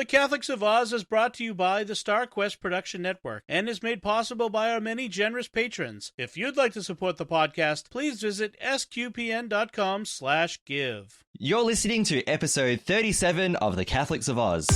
The Catholics of Oz is brought to you by the Star Quest Production Network and is made possible by our many generous patrons. If you'd like to support the podcast, please visit sqpn.com/give. You're listening to episode 37 of The Catholics of Oz.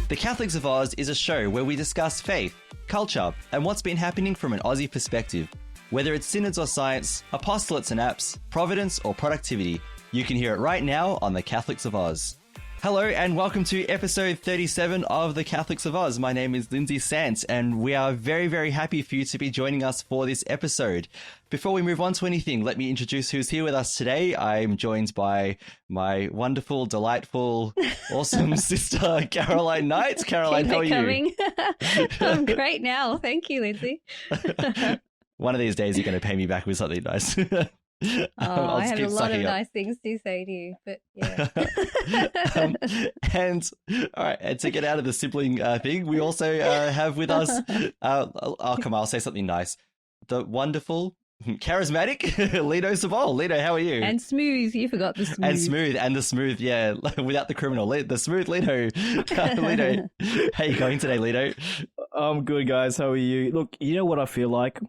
The Catholics of Oz is a show where we discuss faith, culture, and what's been happening from an Aussie perspective. Whether it's synods or science, apostolates and apps, providence or productivity, you can hear it right now on The Catholics of Oz. Hello and welcome to episode 37 of The Catholics of Oz. My name is Lindsay Sant and we are very, very happy for you to be joining us for this episode. Before we move on to anything, let me introduce who's here with us today. I'm joined by my wonderful, delightful, awesome sister, Caroline Knight. Caroline, how are you? I'm great now. Thank you, Lindsay. One of these days you're going to pay me back with something nice. I have a lot of nice things to say to you, but yeah. And all right, and to get out of the sibling thing, we also have with us, I'll say something nice. The wonderful, charismatic Lido Savol. Lido, how are you? And smooth, you forgot the smooth. And the smooth, yeah, without the criminal. The smooth Lido. Lido, how are you going today, Lido? I'm good, guys. How are you? Look, you know what I feel like?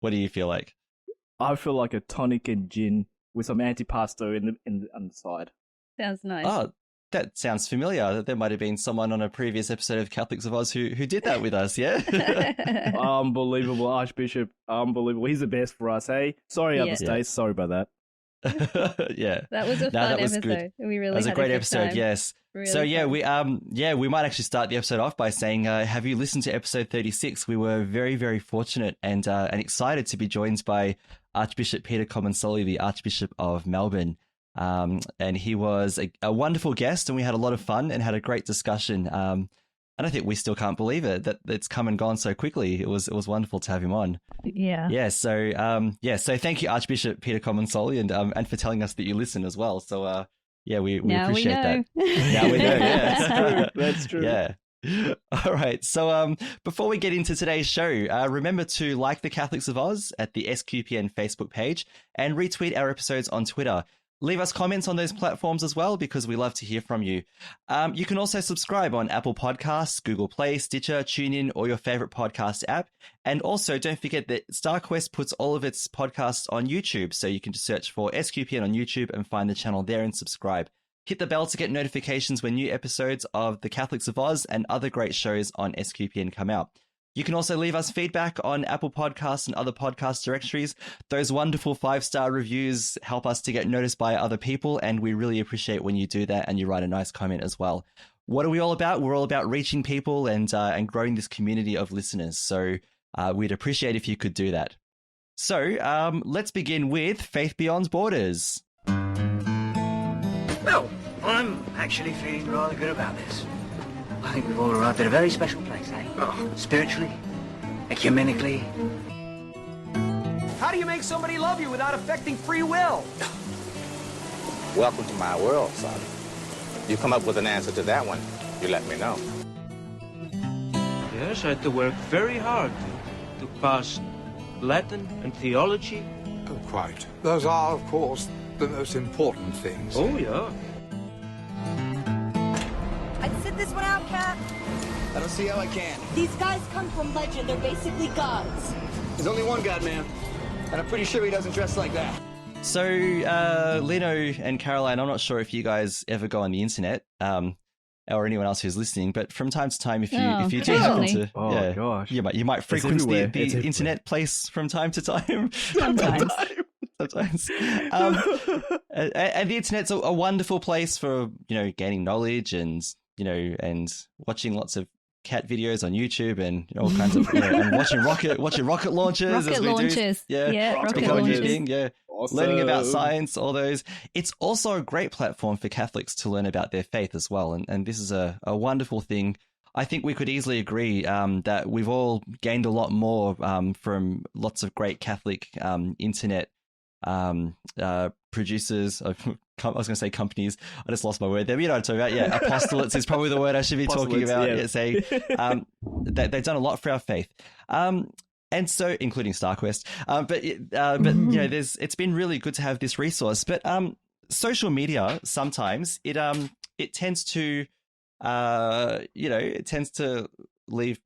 What do you feel like? I feel like a tonic and gin with some antipasto on the side. Sounds nice. Oh, that sounds familiar. There might have been someone on a previous episode of Catholics of Oz who did that with us, yeah? Unbelievable, Archbishop. Unbelievable. He's the best for us, hey? Sorry, other states. Sorry about that. Yeah. That was a fun episode. Good. We really That was a great episode, time. yes. Really so yeah, fun. we might actually start the episode off by saying, have you listened to episode 36? We were very, very fortunate and excited to be joined by Archbishop Peter Comensoli, the Archbishop of Melbourne. And he was a wonderful guest and we had a lot of fun and had a great discussion. And I think we still can't believe it that it's come and gone so quickly. It was wonderful to have him on. Yeah. Yeah. So so thank you, Archbishop Peter Comensoli, and for telling us that you listen as well. So we appreciate that. Now we know. Yeah, That's true. Yeah. All right. So before we get into today's show, remember to like the Catholics of Oz at the SQPN Facebook page and retweet our episodes on Twitter. Leave us comments on those platforms as well, because we love to hear from you. You can also subscribe on Apple Podcasts, Google Play, Stitcher, TuneIn, or your favorite podcast app. And also, don't forget that StarQuest puts all of its podcasts on YouTube, so you can just search for SQPN on YouTube and find the channel there and subscribe. Hit the bell to get notifications when new episodes of The Catholics of Oz and other great shows on SQPN come out. You can also leave us feedback on Apple Podcasts and other podcast directories. Those wonderful 5-star reviews help us to get noticed by other people, and we really appreciate when you do that and you write a nice comment as well. What are we all about? We're all about reaching people and growing this community of listeners. So we'd appreciate if you could do that. So let's begin with Faith Beyond Borders. Well, I'm actually feeling rather good about this. I think we've all arrived at a very special place, eh? Oh. Spiritually, ecumenically. How do you make somebody love you without affecting free will? Welcome to my world, son. You come up with an answer to that one, you let me know. Yes, I had to work very hard to pass Latin and theology. Oh, quite. Those are, of course, the most important things. Oh, yeah. I'd sit this one out, Cap. I don't see how I can. These guys come from legend. They're basically gods. There's only one god, man. And I'm pretty sure he doesn't dress like that. So, Lino and Caroline, I'm not sure if you guys ever go on the internet, or anyone else who's listening, but from time to time, if you do happen to, gosh, you might frequent the internet place from time to time. Sometimes. Sometimes. And the internet's a wonderful place for, gaining knowledge and, and watching lots of cat videos on YouTube and all kinds of, and watching rocket launches. Rocket launches. Rocket launches. Awesome. Learning about science, all those. It's also a great platform for Catholics to learn about their faith as well. And this is a wonderful thing. I think we could easily agree that we've all gained a lot more from lots of great Catholic internet producers. I was going to say companies. I just lost my word there. But you know what I'm talking about. Yeah, apostolates is probably the word I should be talking about. Yeah. They've done a lot for our faith. And so, including StarQuest, but you know, it's been really good to have this resource. But social media sometimes it tends to it tends to leave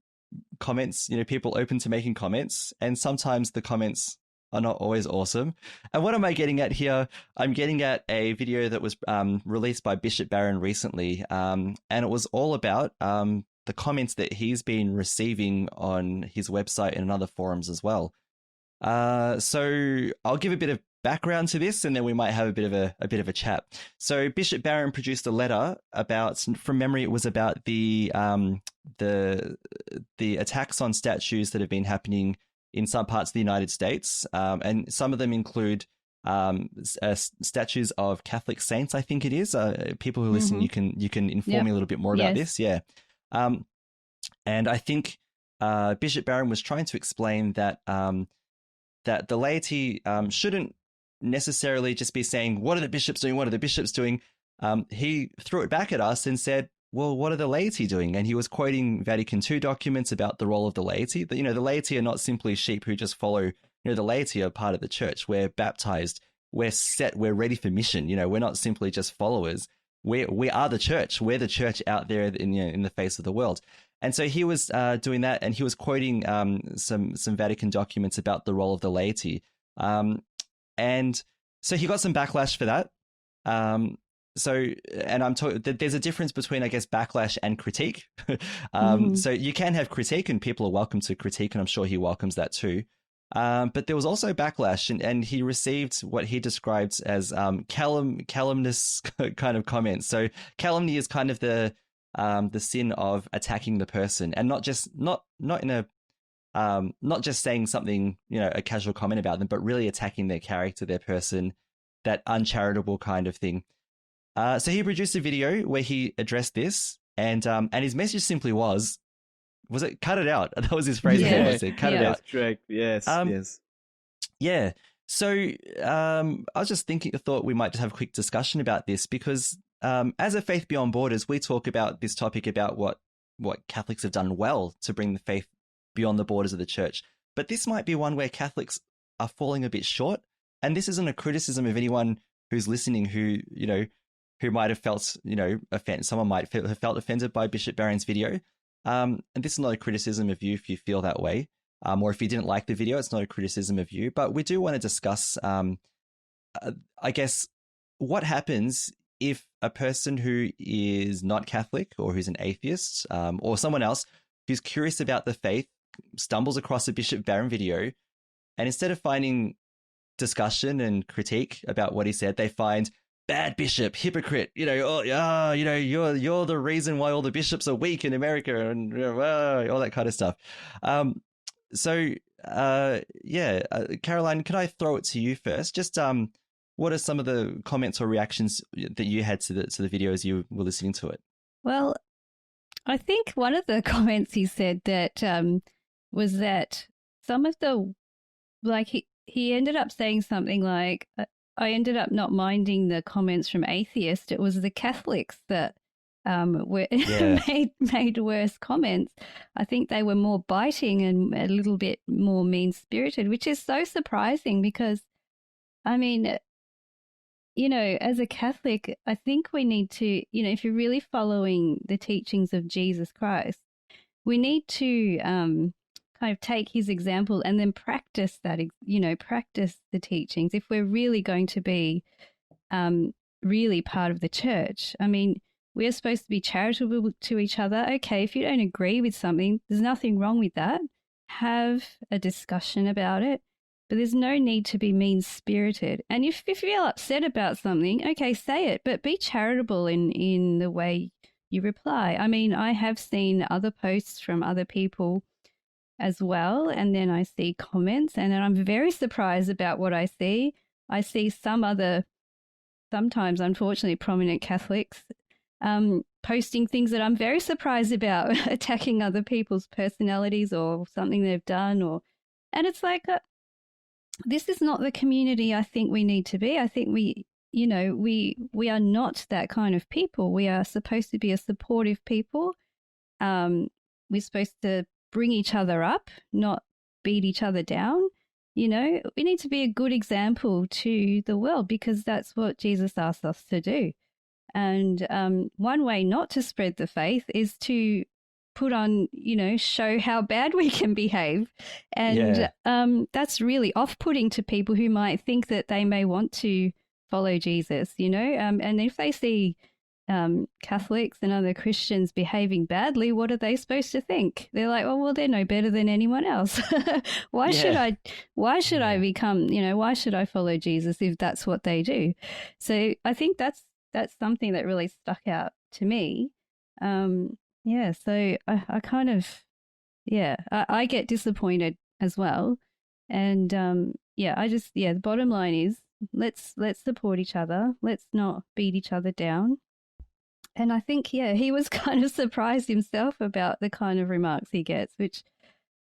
comments, people open to making comments, and sometimes the comments are not always awesome. And what am I getting at here? I'm getting at a video that was released by Bishop Barron recently, and it was all about the comments that he's been receiving on his website and in other forums as well. So I'll give a bit of background to this, and then we might have a bit of a chat. So Bishop Barron produced a letter about, from memory, it was about the attacks on statues that have been happening in some parts of the United States, and some of them include statues of Catholic saints. I think it is. People who listen, you can inform me a little bit more about this. Yeah. And I think Bishop Barron was trying to explain that that the laity shouldn't necessarily just be saying, what are the bishops doing? What are the bishops doing? He threw it back at us and said, well, what are the laity doing? And he was quoting Vatican II documents about the role of the laity. The laity are not simply sheep who just follow. The laity are part of the church. We're baptized. We're set. We're ready for mission. We're not simply just followers. We are the church. We're the church out there in the face of the world. And so he was doing that, and he was quoting some Vatican documents about the role of the laity. And so he got some backlash for that. And I'm talking that there's a difference between, I guess, backlash and critique. So you can have critique, and people are welcome to critique, and I'm sure he welcomes that too. But there was also backlash, and he received what he described as calumnious kind of comments. So calumny is kind of the sin of attacking the person, and not just saying something, a casual comment about them, but really attacking their character, their person, that uncharitable kind of thing. So he produced a video where he addressed this, and his message simply was it cut it out? That was his phrase. Yeah. Cut it out. That's correct. Yes. Yes. Yeah. So I was just thought we might just have a quick discussion about this, because as a Faith Beyond Borders, we talk about this topic about what Catholics have done well to bring the faith beyond the borders of the church. But this might be one where Catholics are falling a bit short. And this isn't a criticism of anyone who's listening who might have felt, offended. Someone might have felt offended by Bishop Barron's video. And this is not a criticism of you if you feel that way. Or if you didn't like the video, it's not a criticism of you. But we do want to discuss, I guess, what happens if a person who is not Catholic, or who's an atheist, or someone else who's curious about the faith stumbles across a Bishop Barron video, and instead of finding discussion and critique about what he said, they find bad bishop, hypocrite, you're the reason why all the bishops are weak in America, and all that kind of stuff. Caroline, can I throw it to you first? Just what are some of the comments or reactions that you had to the video as you were listening to it? Well, I think one of the comments he said that was that some of the, he ended up saying something like, I ended up not minding the comments from atheists. It was the Catholics that made worse comments. I think they were more biting and a little bit more mean-spirited, which is so surprising because, I mean, as a Catholic, I think we need to, if you're really following the teachings of Jesus Christ, we need to kind of take his example and then practice that, practice the teachings if we're really going to be really part of the church. I mean, we're supposed to be charitable to each other. Okay, if you don't agree with something, there's nothing wrong with that. Have a discussion about it. But there's no need to be mean-spirited. And if you feel upset about something, okay, say it, but be charitable in the way you reply. I mean, I have seen other posts from other people as well, and then I see comments, and then I'm very surprised about what I see. I see sometimes, unfortunately, prominent Catholics posting things that I'm very surprised about, attacking other people's personalities or something they've done, and it's like this is not the community I think we need to be. I think we are not that kind of people. We are supposed to be a supportive people. We're supposed to bring each other up, not beat each other down. You know, we need to be a good example to the world because that's what Jesus asked us to do. And one way not to spread the faith is to put on, you know, show how bad we can behave. And that's really off-putting to people who might think that they may want to follow Jesus, you know. And if they see Catholics and other Christians behaving badly, what are they supposed to think? They're like, oh, well, they're no better than anyone else. Why should I become, you know, why should I follow Jesus if that's what they do? So I think that's something that really stuck out to me. So I kind of, I get disappointed as well. And the bottom line is let's support each other. Let's not beat each other down. And I think, he was kind of surprised himself about the kind of remarks he gets, which,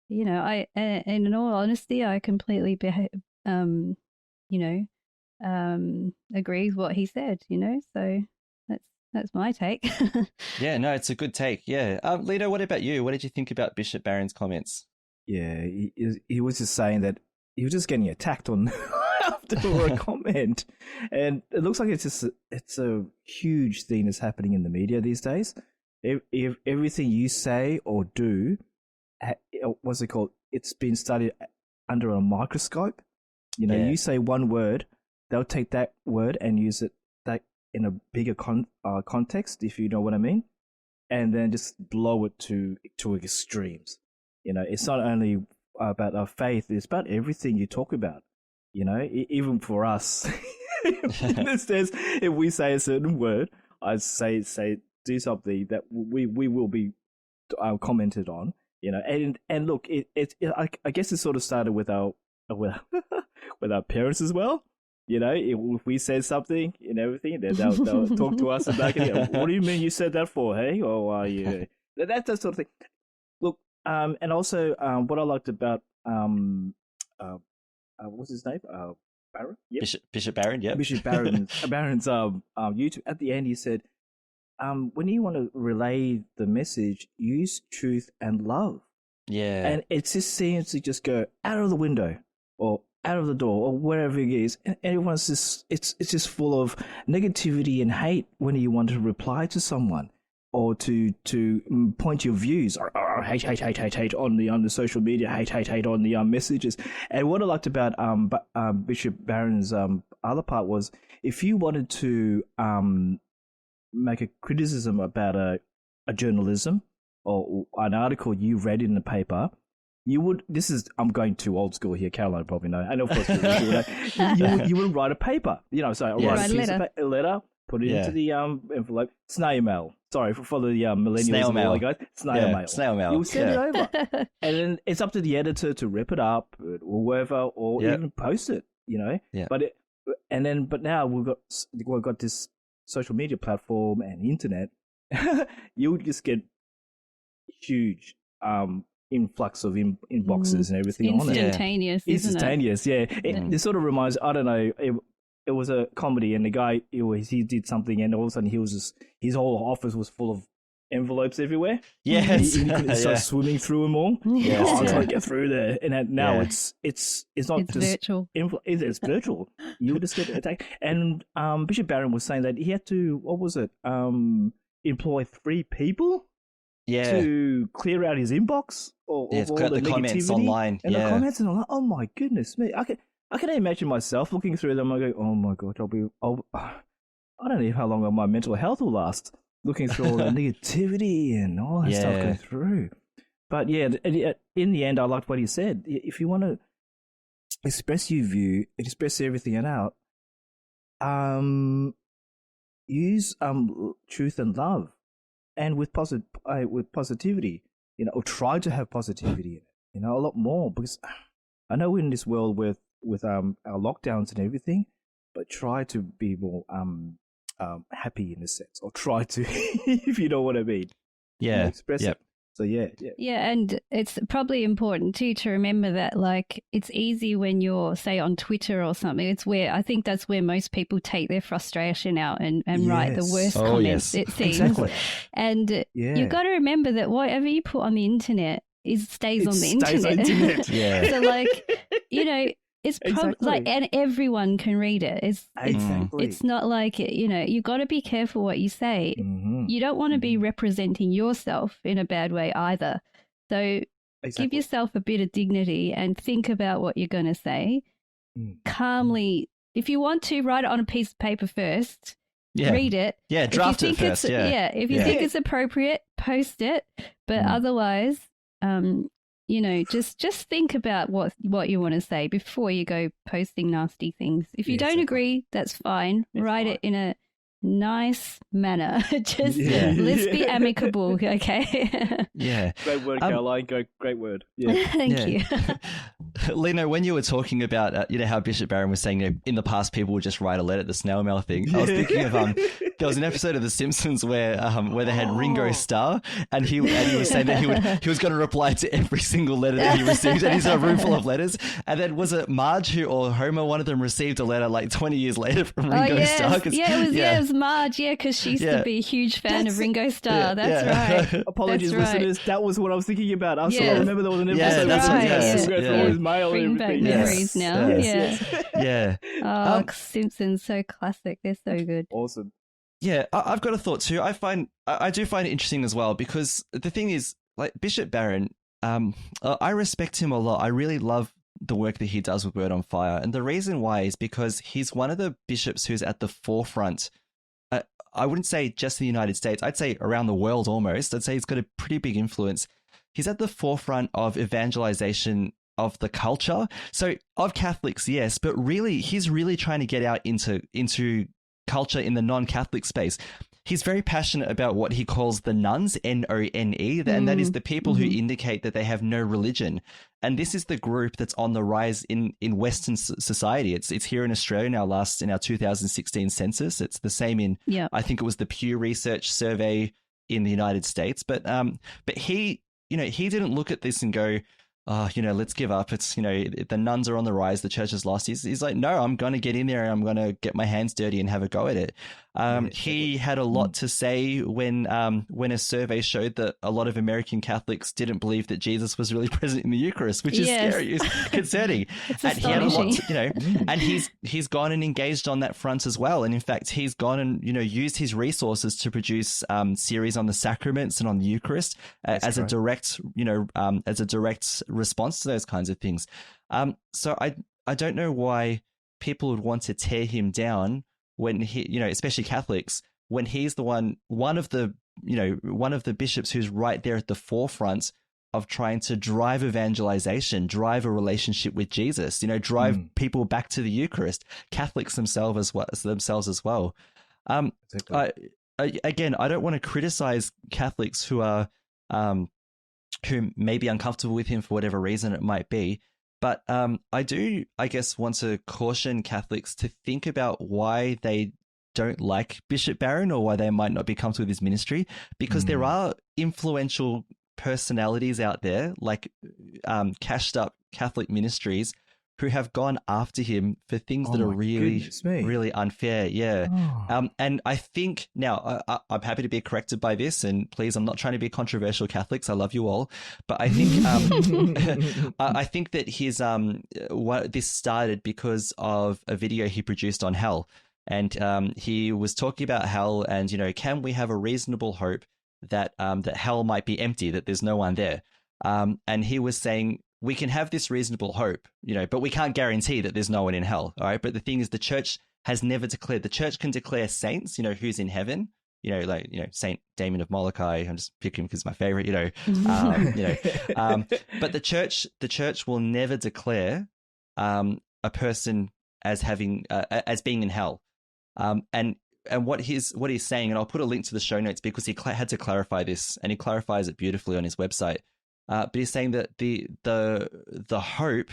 you know, and in all honesty, I completely, agree with what he said, you know, so that's my take. Yeah, no, it's a good take. Yeah. Lido, what about you? What did you think about Bishop Barron's comments? Yeah, he was just saying that he was just getting attacked on after a comment. And it looks like it's a huge thing that's happening in the media these days. If everything you say or do, what's it called? It's been studied under a microscope. You know, you say one word, they'll take that word and use it in a bigger context, if you know what I mean, and then just blow it to extremes. You know, it's not only about our faith; it's about everything you talk about. You know, even for us, if we say a certain word, I say do something that we will be commented on. You know, and look, I guess it sort of started with our parents as well. You know, if we said something and everything, then they'll talk to us and back again. What do you mean you said that for? Hey, or yeah, that sort of thing. Look, and also what I liked about what's his name? Barron? Yep. Bishop Barron, yeah. Bishop Barron's YouTube. At the end, he said, when you want to relay the message, use truth and love. Yeah. And it just seems to just go out of the window or out of the door or wherever it is. And everyone's just, it's just full of negativity and hate when you want to reply to someone or to point your views or hate on the social media, hate on the messages. And what I liked about Bishop Barron's other part was if you wanted to make a criticism about a journalism or an article you read in the paper, you would. I'm going too old school here. Caroline probably know. And of course, you would write a paper. You know, so write a letter, put it into the envelope, snail mail. Sorry for the millennials. Snail mail, guys. Snail mail. Snail mail. You would send it over, and then it's up to the editor to rip it up or whatever, or even post it. You know. Yeah. But now we've got this social media platform and internet. You would just get huge influx of inboxes and everything on it. Instantaneous, Instantaneous, yeah. It sort of reminds, I don't know, it was a comedy and the guy, he did something and all of a sudden his whole office was full of envelopes everywhere. Yes. He couldn't start swimming through them all. Yes. I'm trying to get through there. And now it's not it's just virtual. It's virtual. You just get attacked. And Bishop Barron was saying that he had to, what was it, employ 3 people to clear out his inbox or all the comments negativity online. And the comments and like, oh my goodness me. I can imagine myself looking through them. I go, oh my God, I don't know how long my mental health will last looking through all the negativity and all that stuff going through. But yeah, in the end, I liked what he said. If you want to express your view, express everything out, use truth and love. And with positivity, you know, or try to have positivity in it, you know, a lot more, because I know we're in this world with our lockdowns and everything, but try to be more happy in a sense, or try to, if you know what I mean. Yeah, you know, express it. So yeah. Yeah, and it's probably important too to remember that, like, it's easy when you're, say, on Twitter or something. It's where I think that's where most people take their frustration out and write the worst comments. It seems, exactly. And you've got to remember that whatever you put on the internet, stays on the stays on internet. Yeah. So like, you know, it's probably Exactly. like, and everyone can read it. Exactly. It's not like, you know, you got to be careful what you say. Mhm. You don't want to be representing yourself in a bad way either. So Exactly. give yourself a bit of dignity and think about what you're going to say. Calmly, if you want to, write it on a piece of paper first. Yeah. Read it. Yeah, draft it first. Yeah. If you think it's appropriate, post it. But otherwise, you know, just think about what you want to say before you go posting nasty things. If you don't agree, that's fine. Write it in a nice manner. Just let's be amicable, okay? Yeah. Great word, Caroline. Great word. Yeah. Thank you. Lena, when you were talking about, you know, how Bishop Barron was saying, you know, in the past people would just write a letter, the snail mail thing. I was thinking of there was an episode of The Simpsons where they had Ringo Starr, and he was saying that he was going to reply to every single letter that he received, and he's in a room full of letters. And then was it Marge or Homer? One of them received a letter like 20 years later from Ringo Starr. It was Marge. Yeah, because she used to be a huge fan of Ringo Starr. That's right. Apologies, That's right. listeners. That was what I was thinking about. I remember there was an episode. that's right. His mail Bring back memories now. Yeah. Oh, Simpsons, so classic. They're so good. Awesome. Yeah, I've got a thought too. I do find it interesting as well, because the thing is, like Bishop Barron, I respect him a lot. I really love the work that he does with Word on Fire, and the reason why is because he's one of the bishops who's at the forefront. I wouldn't say just in the United States. I'd say around the world almost. I'd say he's got a pretty big influence. He's at the forefront of evangelization of the culture. So of Catholics, yes, but really, he's really trying to get out into culture in the non-Catholic space. He's very passionate about what he calls the nuns, None, and that is the people who indicate that they have no religion. And this is the group that's on the rise in Western society. It's here in Australia in our 2016 census. It's the same in, I think it was the Pew Research survey in the United States. But he, you know, he didn't look at this and go, you know, let's give up. It's, you know, the nuns are on the rise. The church is lost. He's like, no, I'm going to get in there and I'm going to get my hands dirty and have a go at it. He had a lot to say when a survey showed that a lot of American Catholics didn't believe that Jesus was really present in the Eucharist, which is scary, it's concerning. And he had a lot to, you know, and he's gone and engaged on that front as well. And in fact, he's gone and, you know, used his resources to produce series on the sacraments and on the Eucharist as a direct, you know, as a direct response to those kinds of things. So I don't know why people would want to tear him down when he, you know, especially Catholics, when he's the one of the bishops who's right there at the forefront of trying to drive evangelization, drive a relationship with Jesus, you know, drive people back to the Eucharist, Catholics themselves as well. Again, I don't want to criticize Catholics who are, who may be uncomfortable with him for whatever reason it might be. But I do, I guess, want to caution Catholics to think about why they don't like Bishop Barron or why they might not be comfortable with his ministry, because there are influential personalities out there, like cashed up Catholic ministries, who have gone after him for things that are really unfair. Yeah. And I think now I'm happy to be corrected by this, and please, I'm not trying to be controversial, Catholics. I love you all. But I think, I think that this started because of a video he produced on hell. And he was talking about hell and, you know, can we have a reasonable hope that, that hell might be empty, that there's no one there. And he was saying, we can have this reasonable hope, you know, but we can't guarantee that there's no one in hell. All right. But the thing is, the church has never declared, the church can declare saints, you know, who's in heaven, you know, like, you know, Saint Damien of Molokai. I'm just picking him because he's my favorite, you know, but the church will never declare a person as having, as being in hell. And what he's saying, and I'll put a link to the show notes because he had to clarify this, and he clarifies it beautifully on his website. But he's saying that the hope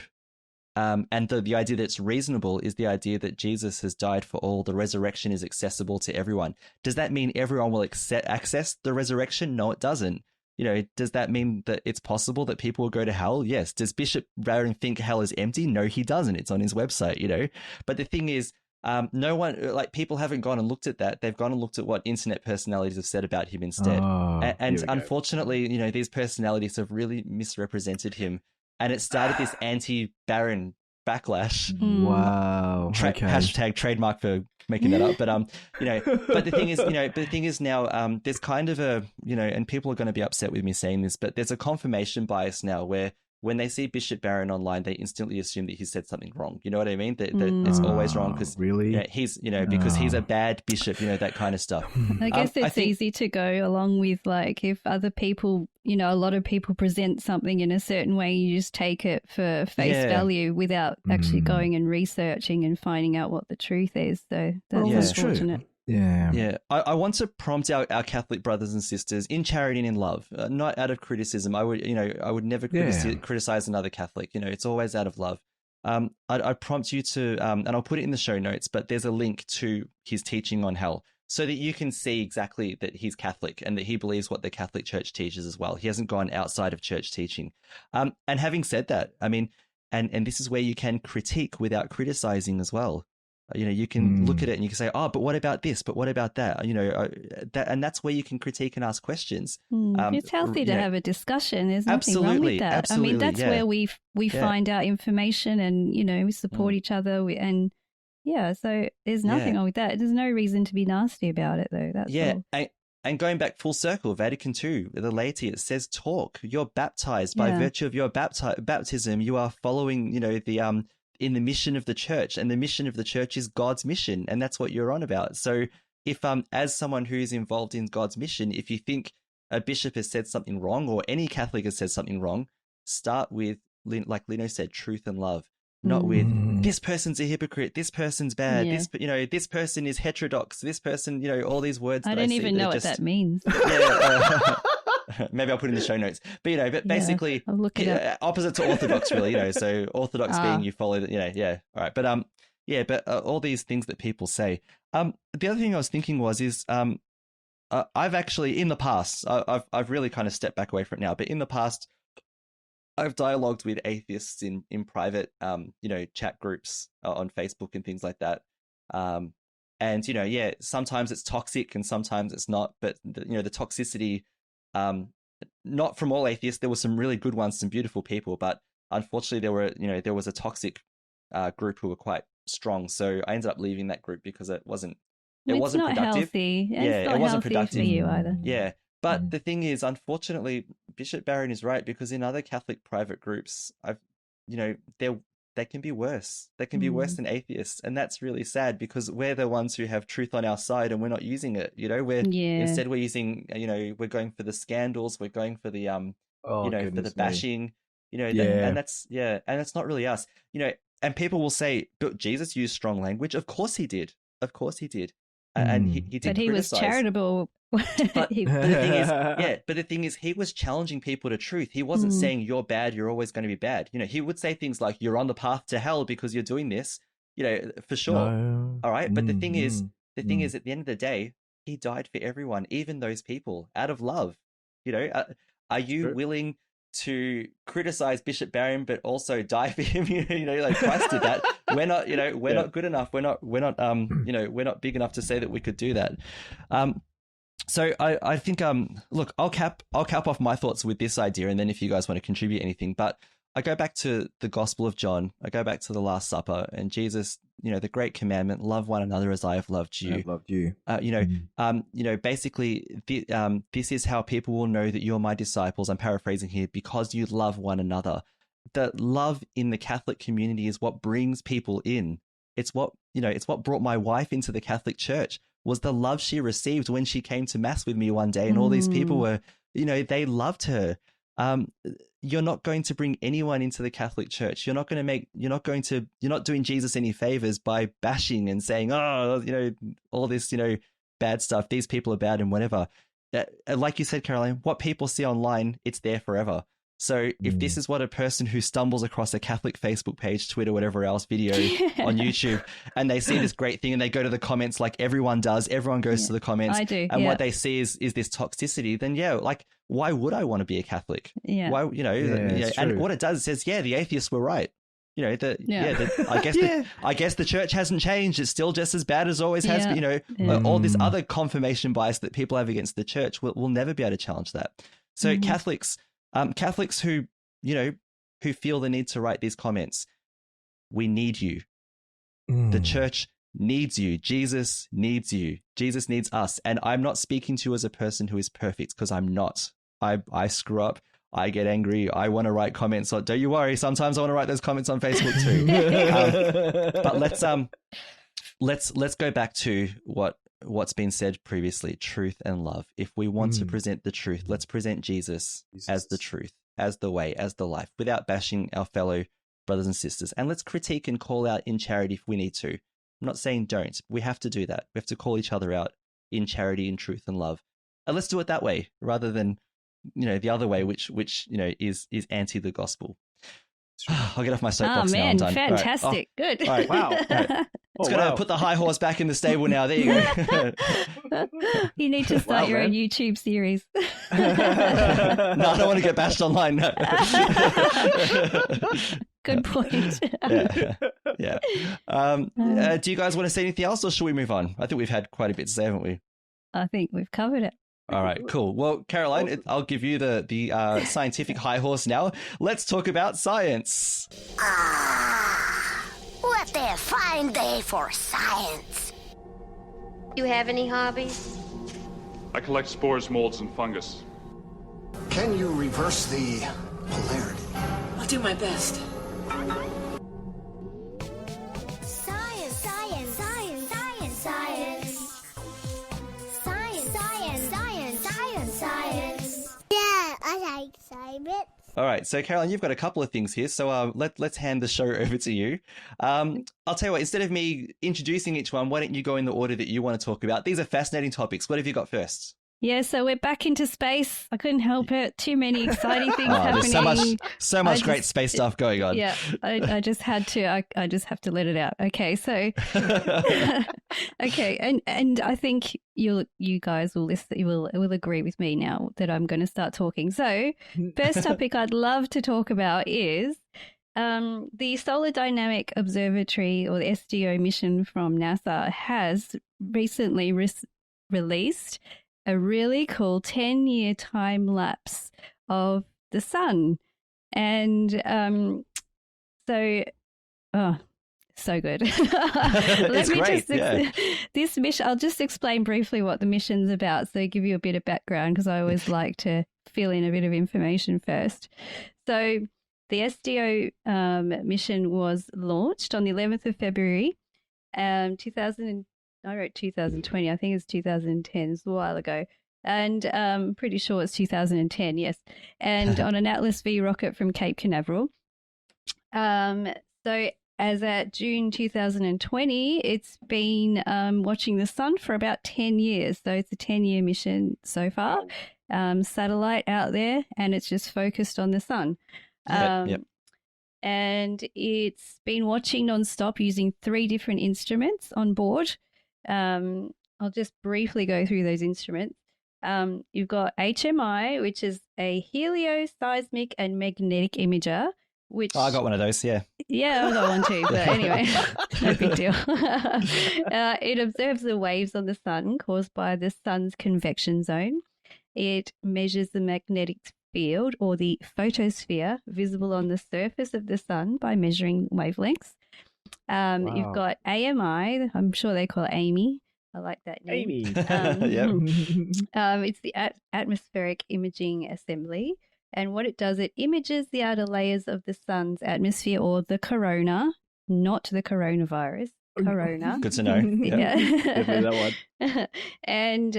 and the idea that it's reasonable is the idea that Jesus has died for all. The resurrection is accessible to everyone. Does that mean everyone will access the resurrection? No, it doesn't. You know, does that mean that it's possible that people will go to hell? Yes. Does Bishop Barron think hell is empty? No, he doesn't. It's on his website, you know. But the thing is, No one, like, people haven't gone and looked at that. They've gone and looked at what internet personalities have said about him instead. And unfortunately, these personalities have really misrepresented him. And it started this anti-Baron backlash. Wow. Hashtag trademark for making that up. But but the thing is now, there's kind of a, and people are going to be upset with me saying this, but there's a confirmation bias now where when they see Bishop Barron online, they instantly assume that he said something wrong. You know what I mean? That it's always wrong because he's, because he's a bad bishop, that kind of stuff. I guess it's easy to go along with, like, if other people, a lot of people present something in a certain way, you just take it for face value without actually going and researching and finding out what the truth is. So that's unfortunate. True. Yeah. Yeah. I want to prompt our Catholic brothers and sisters in charity and in love, not out of criticism. I would never criticize another Catholic. It's always out of love. I prompt you to, and I'll put it in the show notes, but there's a link to his teaching on hell so that you can see exactly that he's Catholic and that he believes what the Catholic Church teaches as well. He hasn't gone outside of church teaching. And having said that, I mean, and this is where you can critique without criticizing as well. You can look at it and you can say, oh, but what about this? But what about that? And that's where you can critique and ask questions. It's healthy to have a discussion. There's nothing wrong with that. Absolutely, I mean, that's where we find out information and, we support each other. So there's nothing wrong with that. There's no reason to be nasty about it, though. That's all. And going back full circle, Vatican II, the laity, it says talk. You're baptized by virtue of your baptism. You are following, in the mission of the church, and the mission of the church is God's mission, and that's what you're on about. So if as someone who is involved in God's mission, if you think a bishop has said something wrong or any Catholic has said something wrong, start with, like Lino said, truth and love, not with this person's a hypocrite, this person's bad, this person is heterodox, this person, all these words. I don't even know what that means. Maybe I'll put it in the show notes. But basically, I'll look it up. Opposite to orthodox, really. So orthodox being you follow all right. But all these things that people say. The other thing I was thinking is I've actually in the past I've really kind of stepped back away from it now. But in the past, I've dialogued with atheists in private chat groups on Facebook and things like that. And sometimes it's toxic and sometimes it's not. But the toxicity. Not from all atheists. There were some really good ones, some beautiful people, but unfortunately there was a toxic group who were quite strong. So I ended up leaving that group because it wasn't productive. Healthy. It wasn't productive for you either. Yeah. But the thing is, unfortunately, Bishop Barron is right, because in other Catholic private groups, they can be worse. They can be worse than atheists. And that's really sad, because we're the ones who have truth on our side and we're not using it. Instead we're using, we're going for the scandals. We're going for the, for the bashing, and that's not really us, and people will say, but Jesus used strong language. Of course he did. And he did. But he criticize. Was charitable. But the thing is, he was challenging people to truth. He wasn't saying you're bad, you're always going to be bad. He would say things like, you're on the path to hell because you're doing this, for sure. No. All right. But the thing is, at the end of the day, he died for everyone, even those people, out of love. Are you willing to criticize Bishop Barron, but also die for him? Like Christ did that. We're not, we're not good enough. We're not, we're not big enough to say that we could do that. So I think, look, I'll cap off my thoughts with this idea, and then if you guys want to contribute anything, but I go back to the Gospel of John. I go back to the Last Supper, and Jesus, the great commandment, love one another as I have loved you. I've loved you. Basically, this is how people will know that you're my disciples. I'm paraphrasing here, because you love one another. The love in the Catholic community is what brings people in. It's what brought my wife into the Catholic Church, was the love she received when she came to Mass with me one day, and all these people were, they loved her. You're not going to bring anyone into the Catholic Church. You're not doing Jesus any favors by bashing and saying, all this, bad stuff. These people are bad and whatever. Like you said, Caroline, what people see online, it's there forever. So if this is what a person who stumbles across a Catholic Facebook page, Twitter, whatever else video on YouTube, and they see this great thing and they go to the comments like everyone does, everyone goes to the comments. I do. And what they see is this toxicity, then why would I want to be a Catholic? Yeah. Why, and what it does, it says, the atheists were right. You know, I guess the church hasn't changed. It's still just as bad as always has been. You know, all this other confirmation bias that people have against the church will never be able to challenge that. So Catholics who, you know, who feel the need to write these comments, we need you. The church needs you. Jesus needs you. Jesus needs us. And I'm not speaking to you as a person who is perfect, because I'm not. I screw up. I get angry. I want to write comments. Don't you worry. Sometimes I want to write those comments on Facebook too. But let's go back to what's been said previously: truth and love. If we want to present the truth, let's present Jesus as the truth, as the way, as the life, without bashing our fellow brothers and sisters. And let's critique and call out in charity if we need to. I'm not saying don't. We have to do that. We have to call each other out in charity, in truth and love. And let's do it that way rather than, you know, the other way, which you know is anti the gospel. I'll get off my soapbox now. I'm done. Fantastic. All right. Good. All right. Wow. All right. It's going to put the high horse back in the stable now. There you go. You need to start your own YouTube series. No, I don't want to get bashed online. No. Good point. Yeah. Do you guys want to say anything else, or should we move on? I think we've had quite a bit to say, haven't we? I think we've covered it. All right, cool. Well, Caroline, I'll give you the scientific high horse now. Let's talk about science. What a fine day for science. You have any hobbies? I collect spores, molds, and fungus. Can you reverse the polarity? I'll do my best. Science, science, science, science, science. Science. Yeah, I like science. All right, so Caroline, you've got a couple of things here, so let's hand the show over to you. I'll tell you what, instead of me introducing each one, why don't you go in the order that you want to talk about? These are fascinating topics. What have you got first? Yeah, so we're back into space. I couldn't help it. Too many exciting things happening. There's so much great space stuff going on. Yeah, I just had to. I just have to let it out. Okay, so okay, and I think you guys will listen. You will agree with me now that I'm going to start talking. So, first topic I'd love to talk about is the Solar Dynamic Observatory, or the Sdo mission from NASA, has recently released a really cool 10-year time lapse of the sun. And so good. This mission, I'll just explain briefly what the mission's about, so give you a bit of background, because I always like to fill in a bit of information first. So the Sdo mission was launched on the 11th of February, 2020. I think it's 2010. It's a while ago. And I'm pretty sure it's 2010, yes. And on an Atlas V rocket from Cape Canaveral. So as at June 2020, it's been watching the sun for about 10 years. So it's a 10-year mission so far. Satellite out there, and it's just focused on the sun. Yep. And it's been watching nonstop using 3 different instruments on board. I'll just briefly go through those instruments. You've got HMI, which is a helioseismic and magnetic imager. Which I got one of those, yeah. Yeah, I got one too, but anyway, no big deal. It observes the waves on the sun caused by the sun's convection zone. It measures the magnetic field, or the photosphere, visible on the surface of the sun by measuring wavelengths. You've got AMI, I'm sure they call it Amy. I like that name. Amy. It's the atmospheric imaging assembly. And what it does, it images the outer layers of the sun's atmosphere, or the corona, not the coronavirus. Corona. Good to know. Yeah. Definitely that one. And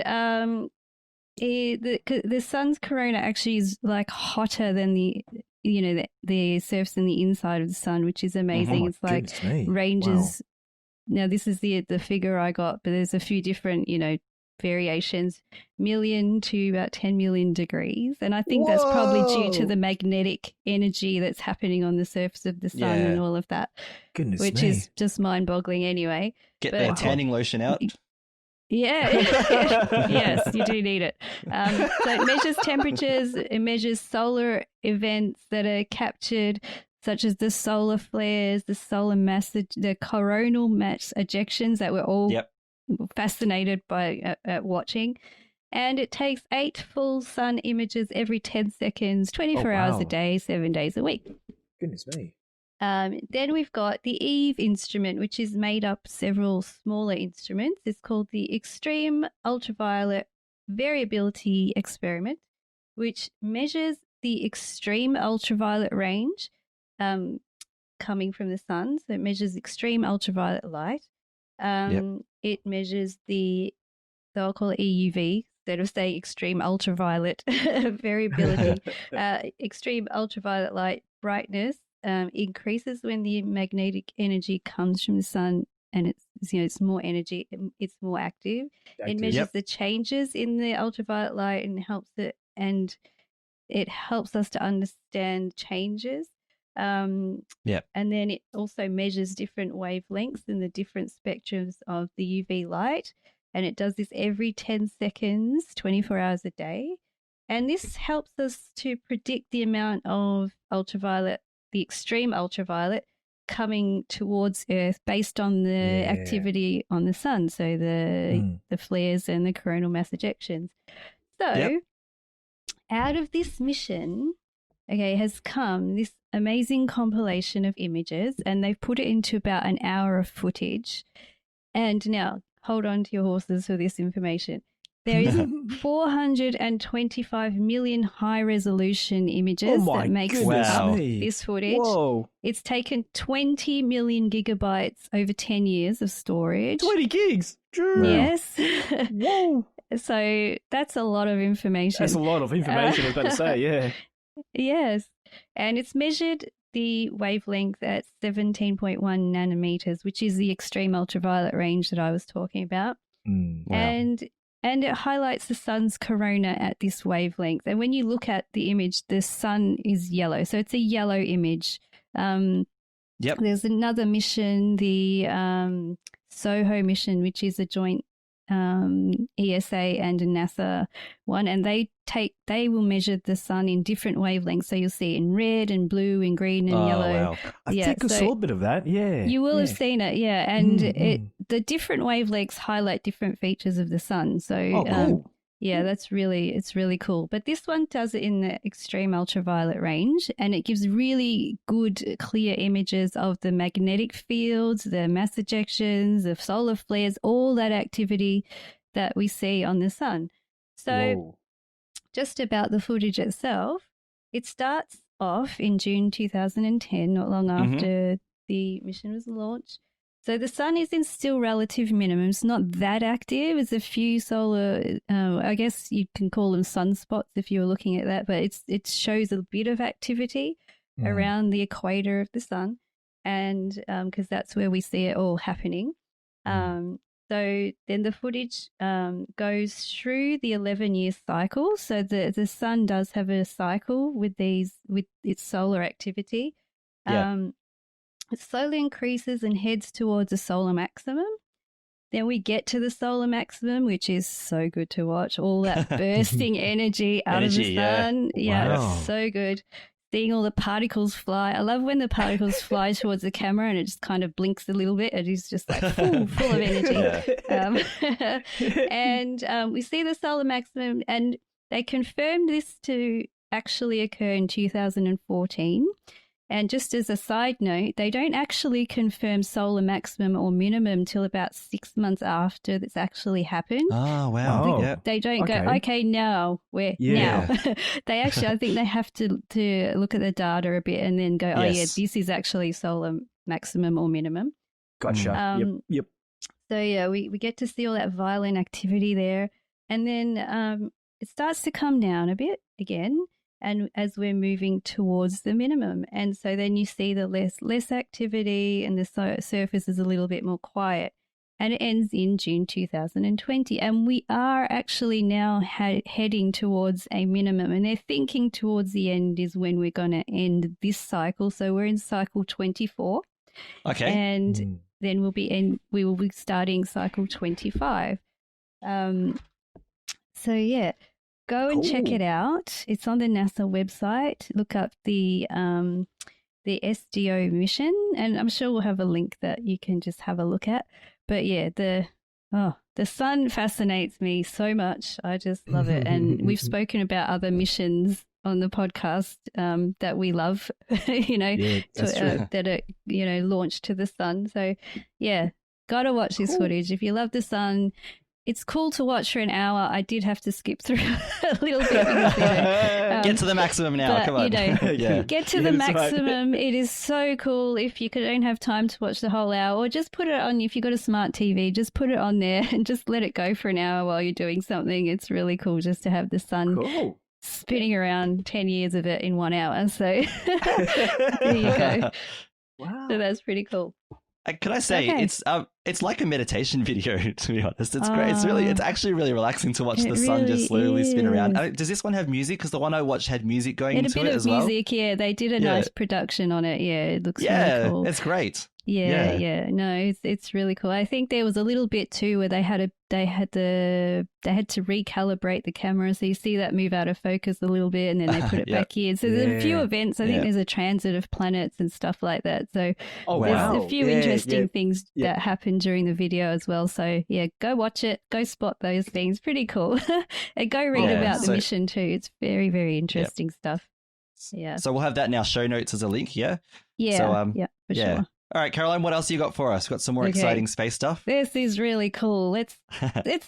the sun's corona actually is like hotter than the surface and the inside of the sun, which is amazing. It's like ranges. Wow. Now this is the figure I got, but there's a few different variations, million to about 10 million degrees, and I think that's probably due to the magnetic energy that's happening on the surface of the sun and all of that. Goodness which me. is just mind-boggling anyway. Get that tanning lotion out. Yeah. Yes, you do need it. So it measures temperatures, it measures solar events that are captured such as the solar flares, the solar mass, the coronal mass ejections that we're all fascinated by watching. And it takes 8 full sun images every 10 seconds, 24 hours a day, 7 days a week. Goodness me. Then we've got the EVE instrument, which is made up several smaller instruments. It's called the Extreme Ultraviolet Variability Experiment, which measures the extreme ultraviolet range coming from the sun. So it measures extreme ultraviolet light. It measures so I'll call it EUV, instead of saying extreme ultraviolet variability. Extreme ultraviolet light brightness increases when the magnetic energy comes from the sun, and it's more energy, it's more active. It measures the changes in the ultraviolet light and it helps us to understand changes. And then it also measures different wavelengths and the different spectrums of the UV light, and it does this every 10 seconds, 24 hours a day. And this helps us to predict the amount of the extreme ultraviolet coming towards Earth based on the activity on the sun, so the flares and the coronal mass ejections. So out of this mission, has come this amazing compilation of images, and they've put it into about an hour of footage. And now, hold on to your horses for this information. There is 425 million high-resolution images that makes up this footage. Whoa. It's taken 20 million gigabytes over 10 years of storage. 20 gigs? Yes. Whoa. So that's a lot of information. That's a lot of information, I was about to say, yeah. Yes. And it's measured the wavelength at 17.1 nanometers, which is the extreme ultraviolet range that I was talking about. And it highlights the sun's corona at this wavelength. And when you look at the image, the sun is yellow. So it's a yellow image. There's another mission, the Soho Mission, which is a joint ESA and a NASA one, and they will measure the sun in different wavelengths. So you'll see it in red and blue and green and yellow. Wow. I think I saw a bit of that, You will have seen it, and the different wavelengths highlight different features of the sun. So cool. It's really cool. But this one does it in the extreme ultraviolet range, and it gives really good, clear images of the magnetic fields, the mass ejections, the solar flares, all that activity that we see on the sun. So just about the footage itself, it starts off in June 2010, not long after the mission was launched. So the sun is in still relative minimum. It's not that active. It's a few solar, I guess you can call them sunspots if you're looking at that, but it shows a bit of activity around the equator of the sun, and because that's where we see it all happening. So then the footage goes through the 11-year cycle. So the sun does have a cycle with its solar activity. It slowly increases and heads towards a solar maximum. Then we get to the solar maximum, which is so good to watch. All that bursting energy out of the sun. Wow. It's so good. Seeing all the particles fly. I love when the particles fly towards the camera and it just kind of blinks a little bit. It is just like full of energy. And we see the solar maximum, and they confirmed this to actually occur in 2014. And just as a side note, they don't actually confirm solar maximum or minimum till about 6 months after it's actually happened. Oh, wow. They don't go, okay, now. Now. They actually, I think they have to look at the data a bit and then go, this is actually solar maximum or minimum. Gotcha. Yep. So, we get to see all that violent activity there. And then it starts to come down a bit again, and as we're moving towards the minimum. And so then you see the less activity, and the surface is a little bit more quiet. And it ends in June 2020. And we are actually now heading towards a minimum. And they're thinking towards the end is when we're going to end this cycle. So we're in cycle 24. Okay. And then we will be starting cycle 25. Go and check it out. It's on the NASA website. Look up the the Sdo Mission, and I'm sure we'll have a link that you can just have a look at. But yeah, the sun fascinates me so much. I just love it. And we've spoken about other missions on the podcast that we love, that are, launched to the sun. So yeah, gotta watch this footage. If you love the sun, it's cool to watch for an hour. I did have to skip through a little bit. Because, get to the maximum now. But, come on. Get to the maximum. Right. It is so cool. If you don't have time to watch the whole hour, or just put it on, if you've got a smart TV, just put it on there and just let it go for an hour while you're doing something. It's really cool just to have the sun spinning around 10 years of it in 1 hour. So there you go. Wow. So that's pretty cool. Can I say it's like a meditation video, to be honest. It's great. It's actually really relaxing to watch the sun just slowly spin around. Does this one have music? Because the one I watched had music going into it as well. A bit of music, yeah. They did a nice production on it. Yeah, it looks really cool. It's great. Yeah. No, it's really cool. I think there was a little bit too where they had to recalibrate the camera, so you see that move out of focus a little bit, and then they put it back in. So there's a few events. I think there's a transit of planets and stuff like that. So there's a few interesting things that happen during the video as well. So yeah, go watch it, go spot those things. Pretty cool. And go read about the mission too. It's very, very interesting stuff. Yeah. So we'll have that in our show notes as a link. Yeah. Yeah. So, for sure. All right, Caroline, what else you got for us? Got some more exciting space stuff? This is really cool. Let's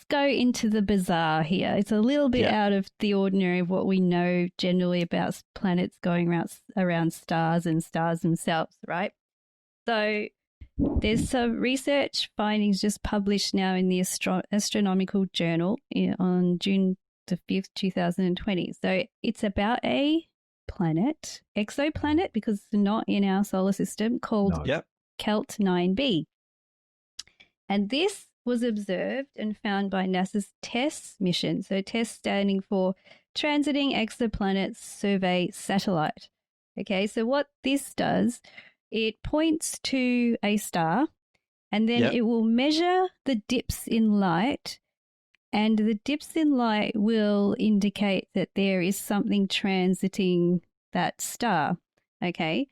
go into the bizarre here. It's a little bit out of the ordinary of what we know generally about planets going around stars and stars themselves, right? So there's some research findings just published now in the Astronomical Journal on June the 5th, 2020. So it's about a planet, exoplanet, because it's not in our solar system, called Kelt 9b. And this was observed and found by NASA's TESS mission. So TESS standing for Transiting Exoplanets Survey Satellite. Okay, so what this does, it points to a star and then it will measure the dips in light, and the dips in light will indicate that there is something transiting that star. Okay.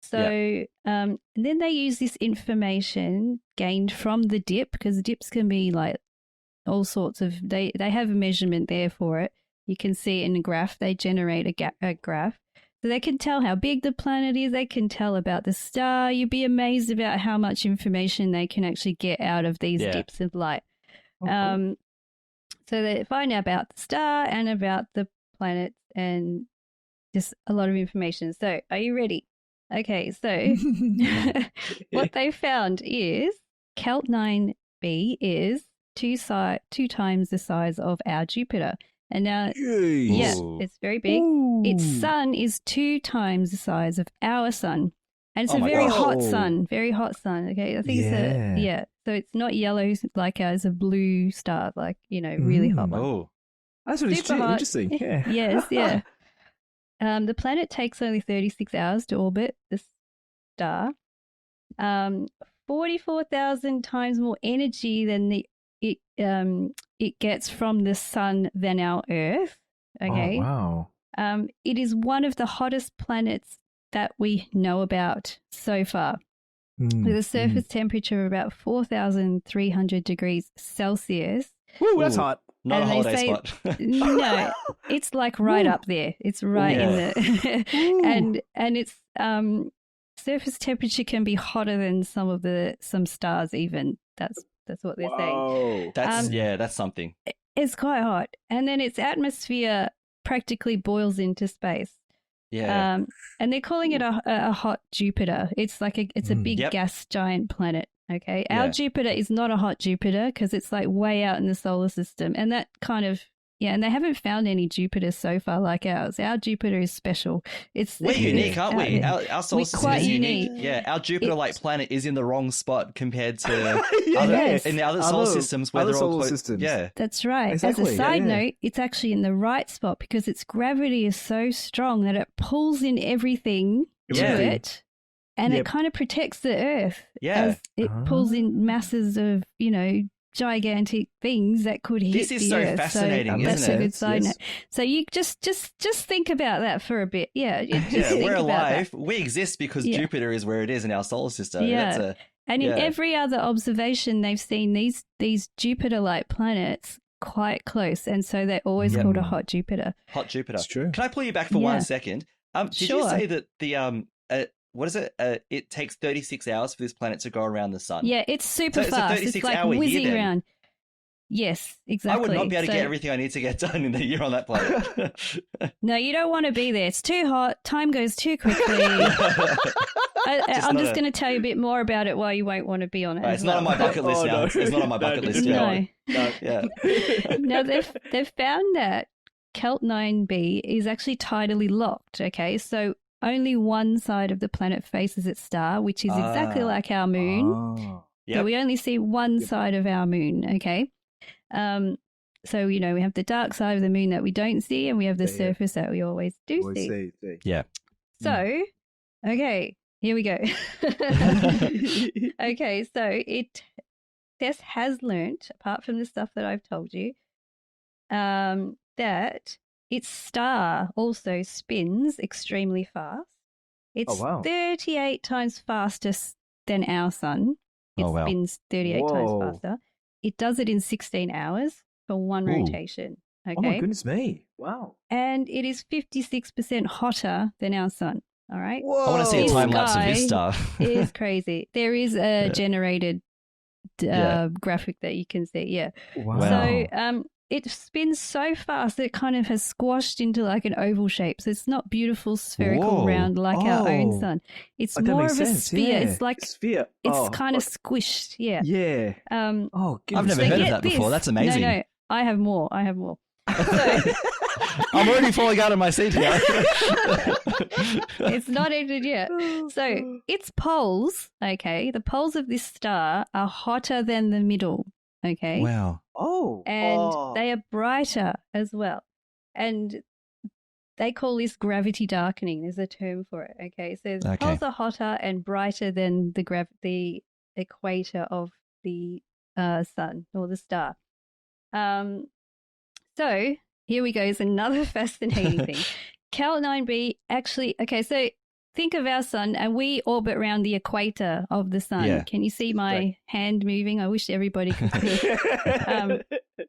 So then they use this information gained from the dip, because dips can be like all sorts of, they have a measurement there for it. You can see it in a graph. They generate a graph. So they can tell how big the planet is. They can tell about the star. You'd be amazed about how much information they can actually get out of these dips of light. So they find out about the star and about the planet and just a lot of information. So are you ready? Okay, so what they found is Kelt 9b is two times the size of our Jupiter. And now, it's very big. Ooh. Its sun is 2 times the size of our sun. And it's a very hot sun, okay? I think it's so it's not yellow like ours, a blue star, like, really hot one. Oh, that's really interesting. Yeah. Yes. The planet takes only 36 hours to orbit the star. 44,000 times more energy than it gets from the sun than our Earth. Okay. Oh, wow. It is one of the hottest planets that we know about so far, with a surface temperature of about 4,300 degrees Celsius. Woo, that's hot. Not a holiday spot. No, it's like right up there. It's right in the and its surface temperature can be hotter than some stars even. That's what they're saying. That's something. It's quite hot, and then its atmosphere practically boils into space. Yeah. And they're calling it a hot Jupiter. It's like it's a big gas giant planet. Okay. Our Jupiter is not a hot Jupiter because it's like way out in the solar system. And that kind of, and they haven't found any Jupiter so far like ours. Our Jupiter is special. We're unique, aren't we? Our solar system is unique. Yeah, our Jupiter-like planet is in the wrong spot compared to in the other solar systems where they're all close. Yeah, that's right. Exactly. As a side note, it's actually in the right spot because its gravity is so strong that it pulls in everything to it. And it kind of protects the Earth as it pulls in masses of, gigantic things that could hit This is the so Earth. fascinating, That's isn't a it? good side Yes. note. So you just think about that for a bit. Yeah, just Yeah, think we're about that. alive. We exist because Yeah. Jupiter is where it is in our solar system. Yeah. That's And in yeah. every other observation, they've seen these Jupiter-like planets quite close, and so they're always Yep. called a hot Jupiter. hot Jupiter. It's true. Can I pull you back for Yeah. 1 second? Did you Sure. say that the what is it? It takes 36 hours for this planet to go around the sun. Yeah, it's super So it's a fast. It's 36-hour like year whizzing then. around. Yes, exactly. I would not be able to So- get everything I need to get done in the year on that planet. No, you don't want to be there. It's too hot. Time goes too quickly. I'm just going to tell you a bit more about it why you won't want to be on it. It's not on my bucket list now. It's not on my bucket list now. No. Yeah. No, they've found that Kelt 9b is actually tidally locked. Okay, so only one side of the planet faces its star, which is exactly like our moon. So we only see one side of our moon. Okay, so we have the dark side of the moon that we don't see, and we have the surface that we always do see. Yeah. So, okay, here we go. Okay, so Tess has learnt, apart from the stuff that I've told you, that its star also spins extremely fast. It's 38 times faster than our sun. It spins 38 times faster. It does it in 16 hours for one rotation. Okay. Oh my goodness me! Wow. And it is 56% hotter than our sun. All right. I want to see a time lapse of this star. It is crazy. There is a generated graphic that you can see. Yeah. Wow. So it spins so fast that it kind of has squashed into like an oval shape. So it's not beautiful, spherical, round like our own sun. It's more of a sphere. It's like sphere. It's kind of squished. Yeah. Yeah. Oh, I've never heard of that before. That's amazing. No, I have more. So, I'm already falling out of my seat here. it's not ended yet. So its poles, okay, the poles of this star are hotter than the middle, okay? Wow. Oh. And they are brighter as well. And they call this gravity darkening. There's a term for it, okay? So the poles are hotter and brighter than the equator of the sun or the star. So here we go. Is another fascinating thing. Cal 9b actually, okay, so think of our sun and we orbit around the equator of the sun. Yeah. Can you see my hand moving? I wish everybody could see.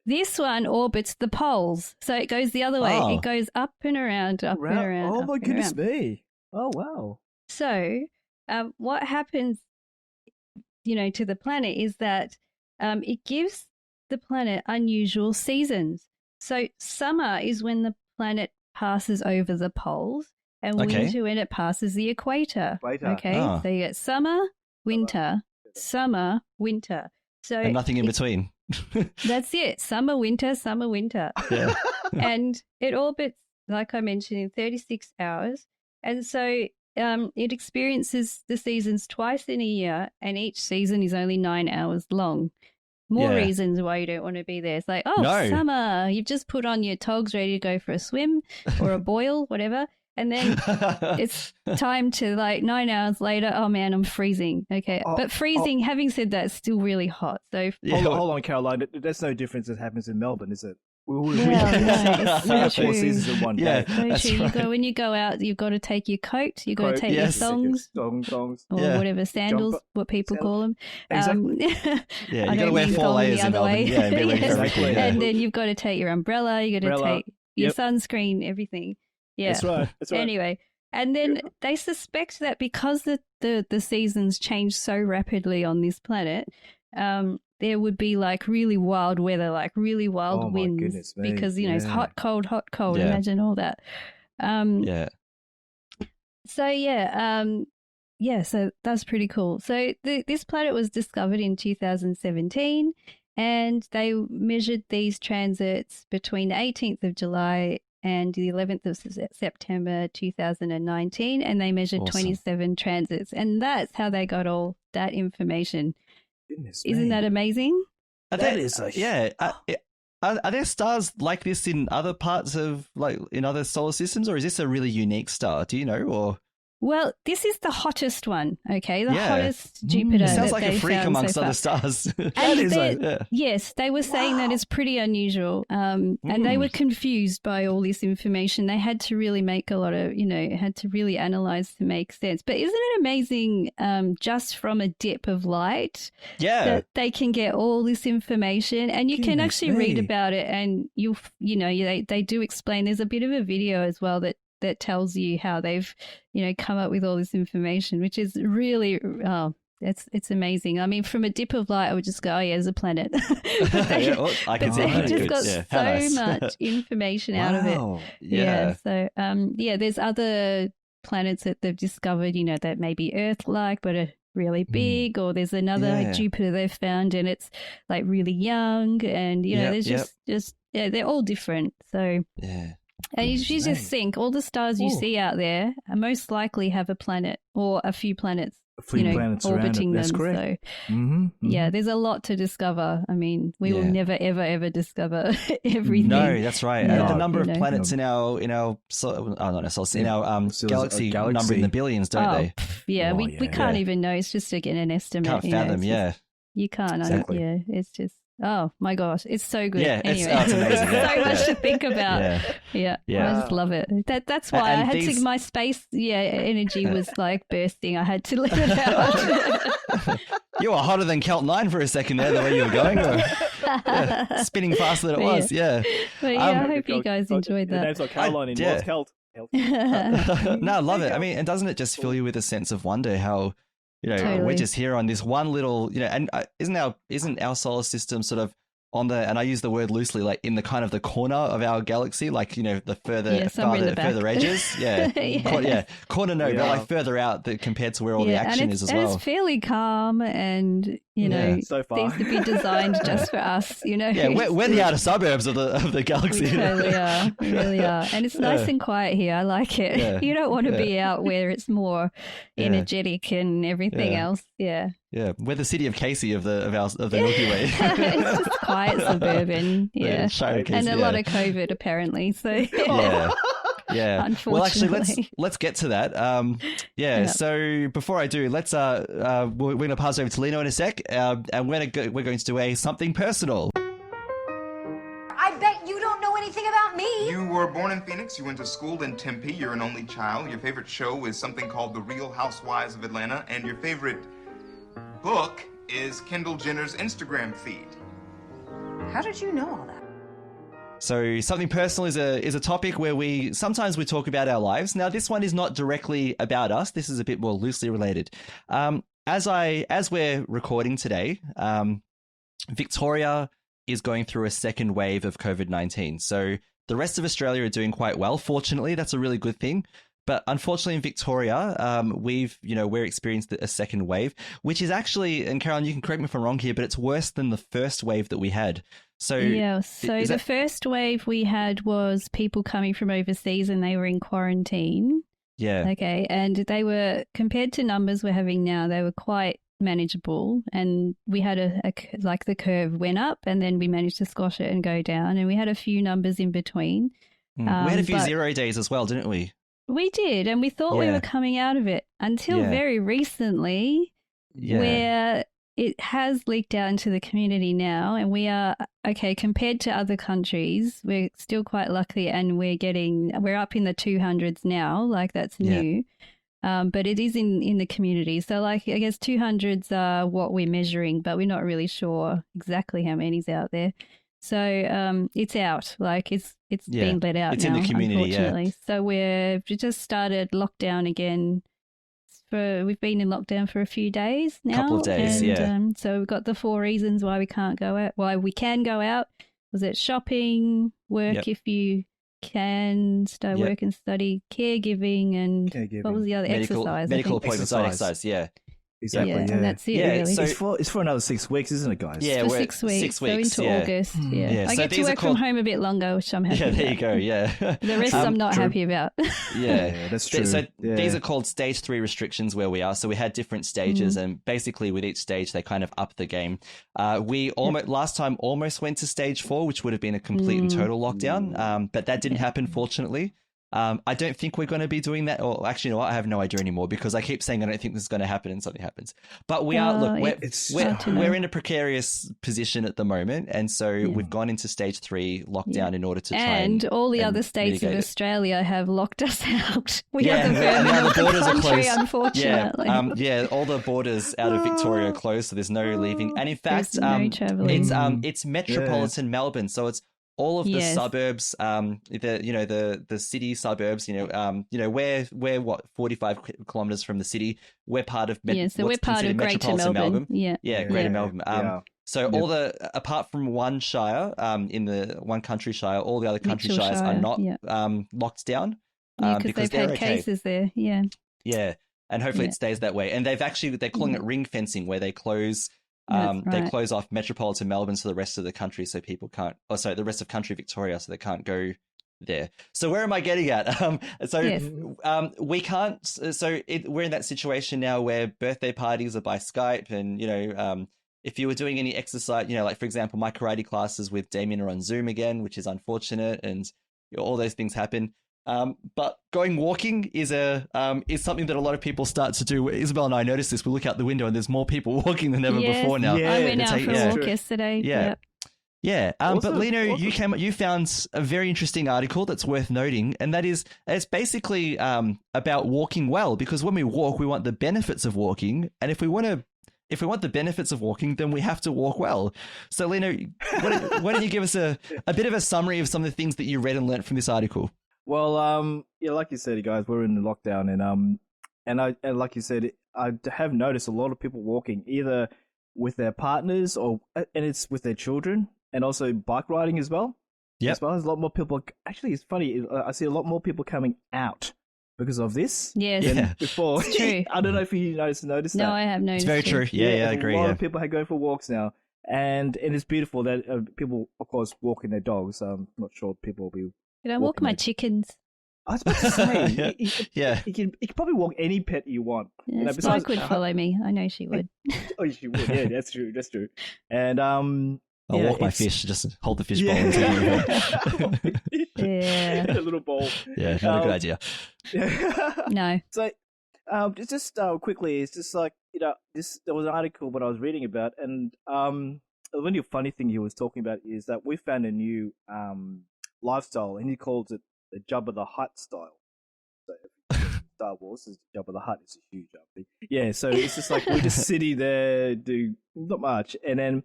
This one orbits the poles. So it goes the other way. Oh. It goes up and around, up and around. Oh up my and goodness around. me! Oh wow. So what happens, to the planet is that it gives the planet unusual seasons. So summer is when the planet passes over the poles, and winter when it passes the equator. Okay, so you get summer, winter, summer, winter. So And nothing in between. that's it. Summer, winter, summer, winter. Yeah. And it orbits, like I mentioned, in 36 hours. And so it experiences the seasons twice in a year, and each season is only 9 hours long. More reasons why you don't want to be there. It's like, summer, you've just put on your togs ready to go for a swim or a boil, whatever. And then it's time to 9 hours later, oh man, I'm freezing. Okay. But freezing, having said that, is still really hot. So Hold on, Caroline. There's no difference that happens in Melbourne, is it? No, it's so Four true. seasons in one day. So true. When you go out, you've got to take your coat, you've got to take your thongs, Thongs. or whatever, sandals, what people call them. Exactly. Yeah, you got to wear 4 layers in Melbourne. Yeah, be ready for everything. Yeah. And then you've got to take your umbrella, you got to take your sunscreen, everything. Yeah. That's right. Anyway, and then they suspect that because the seasons change so rapidly on this planet, there would be really wild weather, really wild winds, because it's hot, cold. Yeah. Imagine all that. So so that's pretty cool. So this planet was discovered in 2017, and they measured these transits between the 18th of July and the 11th of September 2019, and they measured 27 transits, and that's how they got all that information. Goodness Isn't that amazing? Are there stars like this in other parts of in other solar systems, or is this a really unique star? Do you know? Or Well, this is the hottest one, okay? The Yeah. hottest Jupiter. It sounds that like a they've freak found amongst so other far. stars. And yes, they were saying that it's pretty unusual. And they were confused by all this information. They had to really make a lot of, had to really analyze to make sense. But isn't it amazing just from a dip of light that they can get all this information, and you can actually read about it, and they do explain. There's a bit of a video as well that tells you how they've, come up with all this information, which is really, it's amazing. I mean, from a dip of light, I would just go, oh yeah, there's a planet. They just got so much information out of it. Yeah. So, there's other planets that they've discovered, that may be Earth-like, but are really big, or there's another Jupiter they've found, and it's like really young, and there's just they're all different. So and you just think all the stars you see out there are most likely have a planet or a few planets, planets orbiting them. That's correct. So, there's a lot to discover. I mean, we will never, ever, ever discover everything. No, that's right. And the number of planets in our galaxy number in the billions, don't they? We can't even know. It's just again an estimate. Can't fathom. You can't. Exactly. It's just. Oh my gosh, it's so good. Yeah, anyway, it's amazing. so much to think about. Yeah. I just love it. That's why I had to. My space, energy was like bursting. I had to let it out. You were hotter than Kelt 9 for a second there, the way you were going. Spinning faster than it was. But I hope you guys enjoyed that. The name's not Caroline anymore. It's Kelt. No, I love it. I mean, and doesn't it just fill you with a sense of wonder how totally. We're just here on this one little, and isn't our solar system sort of on the, and I use the word loosely, like in the kind of the corner of our galaxy, like, the further edges. Corner, but like further out compared to where all the action is as well. And it's fairly calm and, so far. seems to be designed just for us, Yeah, we're the outer suburbs of the galaxy. We totally are. We really are. And it's nice and quiet here. I like it. Yeah. You don't want to be out where it's more energetic and everything else. Yeah. Yeah, we're the city of Casey of the Milky Way. It's just quiet suburban, and a lot of COVID apparently. So yeah. Well, actually, let's get to that. So before I do, let's we're going to pass over to Lino in a sec, and we're going to do something personal. I bet you don't know anything about me. You were born in Phoenix, you went to school in Tempe, you're an only child, your favorite show is something called The Real Housewives of Atlanta, and your favorite book is Kendall Jenner's Instagram feed. How did you know all that? So something personal is a topic where we sometimes talk about our lives. Now, this one is not directly about us. This is a bit more loosely related. As we're recording today, Victoria is going through a second wave of COVID-19. So the rest of Australia are doing quite well. Fortunately, that's a really good thing. But unfortunately, in Victoria, we're experienced a second wave, which is actually, and Caroline, you can correct me if I'm wrong here, but it's worse than the first wave that we had. So the first wave we had was people coming from overseas and they were in quarantine. Yeah. Okay, and they were, compared to numbers we're having now, they were quite manageable, and we had the curve went up and then we managed to squash it and go down, and we had a few numbers in between. We had a few 0 days as well, didn't we? We did, and we thought we were coming out of it until very recently, where it has leaked out into the community now, and we are, compared to other countries, we're still quite lucky, and we're up in the 200s now, like that's new, but it is in the community. So like, I guess 200s are what we're measuring, but we're not really sure exactly how many's out there. So it's out, like it's being let out. It's now, in the community, unfortunately. So we just started lockdown again. We've been in lockdown for a few days now. Couple of days, and, so we've got the 4 reasons why we can't go out. Why we can go out. Was it shopping, work if you can, work and study, caregiving, and what was the other? Exercise. Medical appointments, exercise. Exactly. And that's it. Really. So it's for another 6 weeks, isn't it, guys? Yeah, for 6 weeks. 6 weeks. So into August. I get to work from home a bit longer, which I'm happy about. There you go. Yeah. The rest I'm not happy about. That's true. So these are called stage 3 restrictions where we are. So we had different stages, and basically with each stage they kind of upped the game. We last time almost went to stage 4, which would have been a complete and total lockdown, but that didn't happen, fortunately. I don't think we're going to be doing that. Or actually, you know what? I have no idea anymore because I keep saying I don't think this is going to happen and something happens. But we are, look, we're in a precarious position at the moment. And so we've gone into stage 3 lockdown in order to try and all the other states of Australia have locked us out. We are the the borders country, are closed. Unfortunately. All the borders out of Victoria are closed, so there's no leaving. And in fact, it's metropolitan Melbourne, so it's all of the suburbs, the city suburbs. We're 45 kilometers from the city. We're part of so we're part of Greater Melbourne. Greater Melbourne. So all apart from one shire, in the one country shire, all the other country shires are not locked down. Because they've had cases there. Yeah, and hopefully it stays that way. And they're calling it ring fencing, where they close. They close off metropolitan Melbourne to the rest of the country, so people can't. The rest of country Victoria, so they can't go there. So where am I getting at? We can't. So we're in that situation now where birthday parties are by Skype, and if you were doing any exercise, like for example, my karate classes with Damien are on Zoom again, which is unfortunate, and all those things happen. But going walking is something that a lot of people start to do. Isabel and I noticed this. We look out the window and there's more people walking than ever before now. I went out for a walk yesterday. Yeah. But Lino, you found a very interesting article that's worth noting, and that is it's basically about walking well, because when we walk, we want the benefits of walking, and if we want the benefits of walking, then we have to walk well. So Lino, why don't you give us a bit of a summary of some of the things that you read and learnt from this article? Well, like you said, guys, we're in the lockdown, and like you said, I have noticed a lot of people walking either with their partners and it's with their children, and also bike riding as well. Yeah, as well as a lot more people. Actually, it's funny. I see a lot more people coming out because of this. Yes, before. It's true. I don't know if you noticed that. No, I have noticed. It's very true. Yeah, I agree. A lot of people are going for walks now, and it's beautiful that people, of course, walking their dogs. I'm not sure people will be. Did I walk my chickens? I was about to say, you can probably walk any pet you want. Yeah, Spike would follow me. I know she would. Oh, she would. Yeah, that's true. That's true. And I'll walk my fish. Just hold the fish bowl and take it. Yeah, a little bowl. Yeah, not a good idea. No. So, just quickly, it's just like there was an article what I was reading about, and the really funny thing he was talking about is that we found a new lifestyle, and he calls it the Jabba the Hutt style. So Star Wars is Jabba the Hutt. It's a huge thing. Yeah, so it's just like we're just sitting there, do not much, and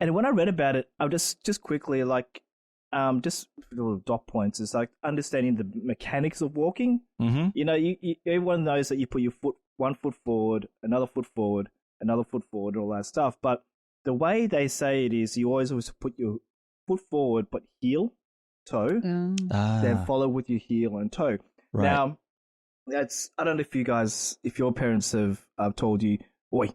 when I read about it, I just quickly just little dot points. It's like understanding the mechanics of walking. Mm-hmm. Everyone knows that you put your one foot forward, another foot forward, another foot forward, all that stuff. But the way they say it is, you always put your foot forward, but heel. Toe, then follow with your heel and toe. Right. Now, I don't know if your parents have told you, "Oi,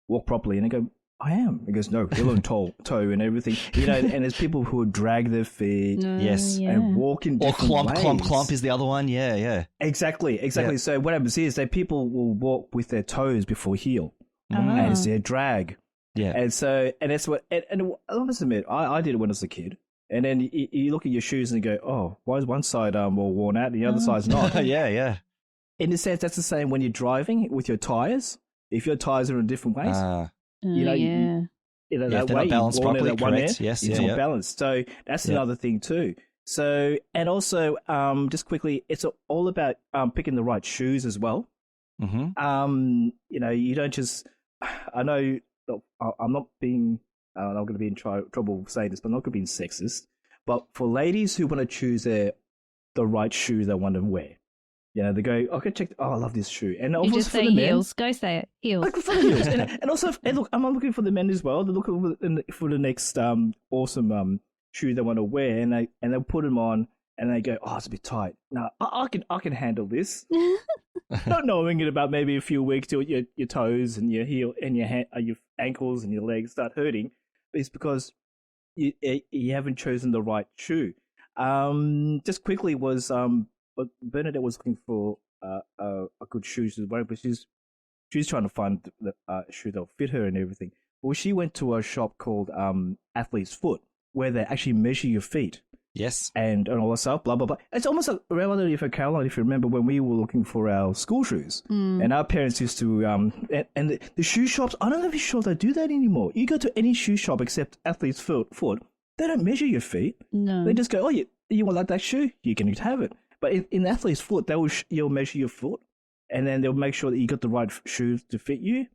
walk properly," and they go, "I am." He goes, "No, heel and toe and everything." And there's people who drag their feet, and walk in different ways. Clomp is the other one. Yeah. Exactly. Yeah. So what happens is that people will walk with their toes before heel, as their drag. Yeah, and that's what. And I must admit, I did it when I was a kid. And then you look at your shoes and you go, "Oh, why is one side more worn out and the other side's not?" Yeah. In a sense, that's the same when you're driving with your tires. If your tires are in different ways, that way, not balanced properly, at one end, it's not balanced. So that's another thing too. So, and also, just quickly, it's all about picking the right shoes as well. Mm-hmm. You don't just. I know I'm not being. I'm going to be in trouble saying this, but I'm not going to be sexist. But for ladies who want to choose the right shoe they want to wear, they go, "Okay, check. Oh, I love this shoe." And you just say heels. Go say it. Heels. For the heels. and also, look, I'm looking for the men as well. They're looking for the next awesome shoe they want to wear, and they put them on, and they go, "Oh, it's a bit tight." No, I can handle this. Not knowing it about maybe a few weeks till your toes and your heel and your ankles and your legs start hurting. It's because you haven't chosen the right shoe. Just quickly was Bernadette was looking for a good shoe to wear, but she's trying to find the shoe that'll fit her and everything. Well, she went to a shop called Athlete's Foot, where they actually measure your feet Yes. And all that stuff, blah, blah, blah. It's almost like, I don't know if Caroline, if you remember when we were looking for our school shoes, and our parents used to, and the shoe shops, I don't know if you're sure they do that anymore. You go to any shoe shop except Athlete's Foot, they don't measure your feet. No. They just go, oh, you want like that shoe? You can have it. But in Athlete's Foot, you'll measure your foot, and then they'll make sure that you got the right shoes to fit you.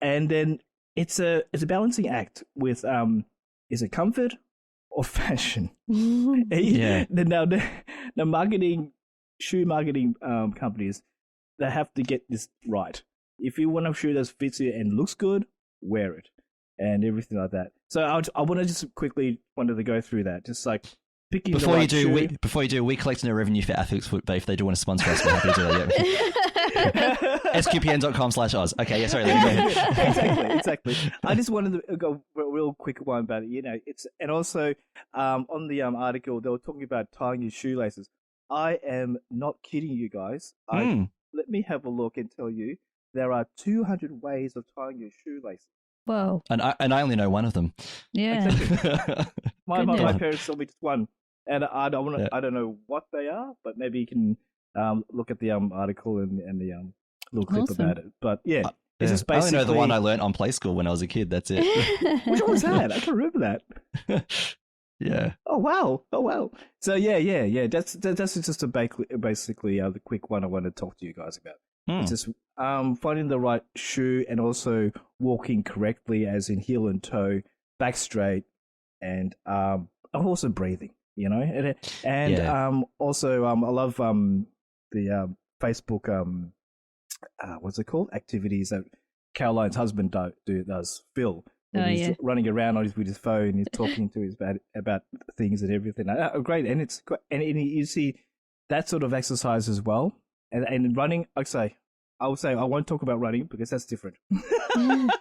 And then it's a balancing act with, is it comfort or fashion? Yeah. Now the shoe marketing companies, they have to get this right. If you want a shoe that fits you and looks good, wear it, and everything like that. So I want to just quickly wanted to go through that, just like picking before the right shoe. Before you do, we collect no revenue for Athlete's Foot, but if they do want to sponsor us, we're happy to do that. sqpn.com/Oz. Okay, yeah, sorry. Exactly. I just wanted to go a real quick one about it. And also on the article they were talking about tying your shoelaces. I am not kidding you guys. Let me have a look and tell you there are 200 ways of tying your shoelaces. Whoa! And I only know one of them. Yeah. Exactly. my parents told me just one, and I don't know what they are, but maybe you can look at the article and the little clip about it. But yeah, it's just basically. I only know the one I learnt on Play School when I was a kid. That's it. Which one was that? I can't remember that. Yeah. Oh wow. So yeah. That's just basically the quick one I want to talk to you guys about. It's just finding the right shoe and also walking correctly, as in heel and toe, back straight, and also breathing. Also I love the Facebook what's it called, activities that Caroline's husband does, Phil. He's running around with his phone, he's talking to us about things and everything. Great, and it's and you see that sort of exercise as well. And running, I would say I won't talk about running because that's different.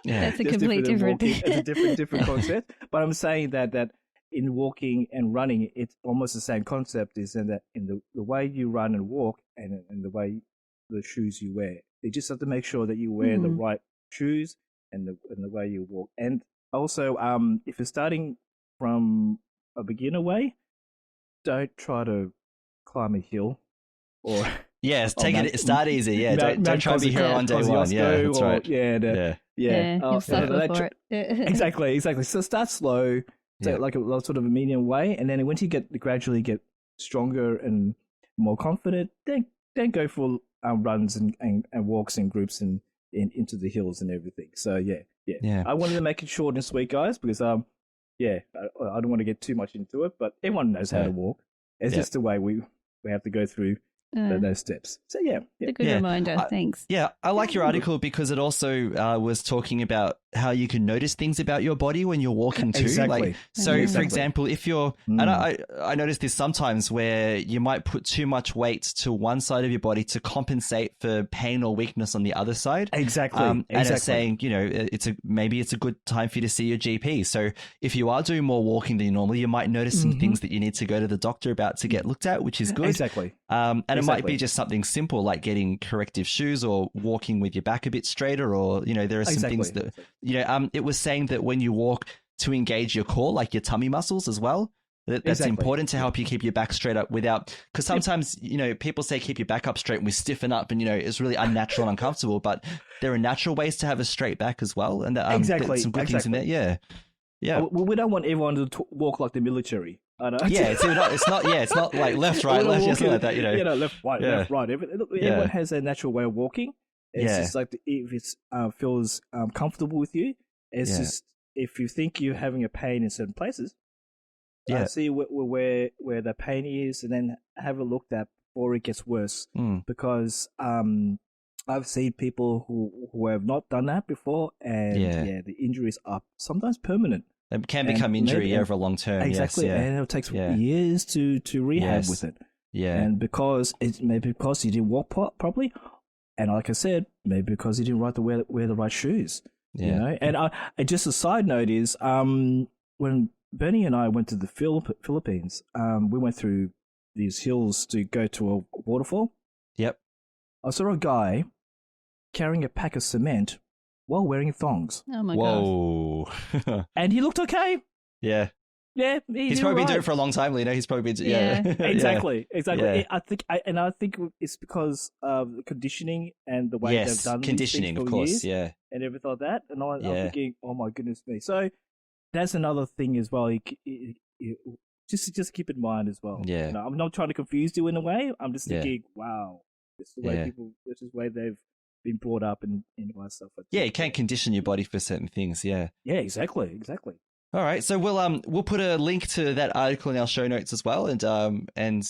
That's a completely different. It's a different concept. But I'm saying that in walking and running, it's almost the same concept. Is in that in the way you run and walk, and the way the shoes you wear, you just have to make sure that you wear the right shoes and the way you walk. And also, if you're starting from a beginner way, don't try to climb a hill or. Yes, start easy. Yeah, don't try to be here on day one. Yeah, that's right. You'll suffer for it. Exactly. So start slow, like a sort of a medium way, and then once you gradually get stronger and more confident, then go for runs and walks in groups and into the hills and everything. So yeah. I wanted to make it short and sweet, guys, because I don't want to get too much into it, but everyone knows how to walk. It's just the way we have to go through those steps. So it's a good reminder. Thanks. I like your article because it also was talking about how you can notice things about your body when you're walking too. Exactly. For example, if you're, and I notice this sometimes where you might put too much weight to one side of your body to compensate for pain or weakness on the other side. Exactly. And it's saying, maybe it's a good time for you to see your GP. So if you are doing more walking than you normally, you might notice some things that you need to go to the doctor about to get looked at, which is good. Exactly. And it might be just something simple like getting corrective shoes or walking with your back a bit straighter, or there are some things that it was saying that when you walk to engage your core, like your tummy muscles as well, that's important to help you keep your back straight up without, because sometimes people say keep your back up straight and we stiffen up and it's really unnatural and uncomfortable, but there are natural ways to have a straight back as well, and some good things in there. We don't want everyone to walk like the military. I know. It's not like left, right, left, just like that, left, right, left, right. Everyone has a natural way of walking. It's just like if it feels comfortable with you. It's just if you think you're having a pain in certain places, see where the pain is, and then have a look at before it gets worse. Because I've seen people who have not done that before, and the injuries are sometimes permanent. It can become injury over long term. Exactly, and it takes years to rehab with it. Yeah, and because you didn't walk properly, and like I said, maybe because you didn't wear the right shoes. Yeah. And just a side note is, when Bernie and I went to the Philippines, we went through these hills to go to a waterfall. Yep. I saw a guy carrying a pack of cement while wearing thongs. Oh my god. Whoa. And he looked okay. Yeah. Yeah, he's probably been doing it for a long time, Lena. He's probably been, exactly. Yeah. I think it's because of the conditioning and the way they've done conditioning, these things of for course, years and everything like that. And I'm thinking, oh my goodness me. So that's another thing as well. Just keep in mind as well. Yeah, I'm not trying to confuse you in a way. I'm just thinking, wow, this is the way this is the way they've been brought up and vice stuff. Yeah, you can't condition your body for certain things. Yeah. Yeah, exactly. All right, so we'll put a link to that article in our show notes as well, and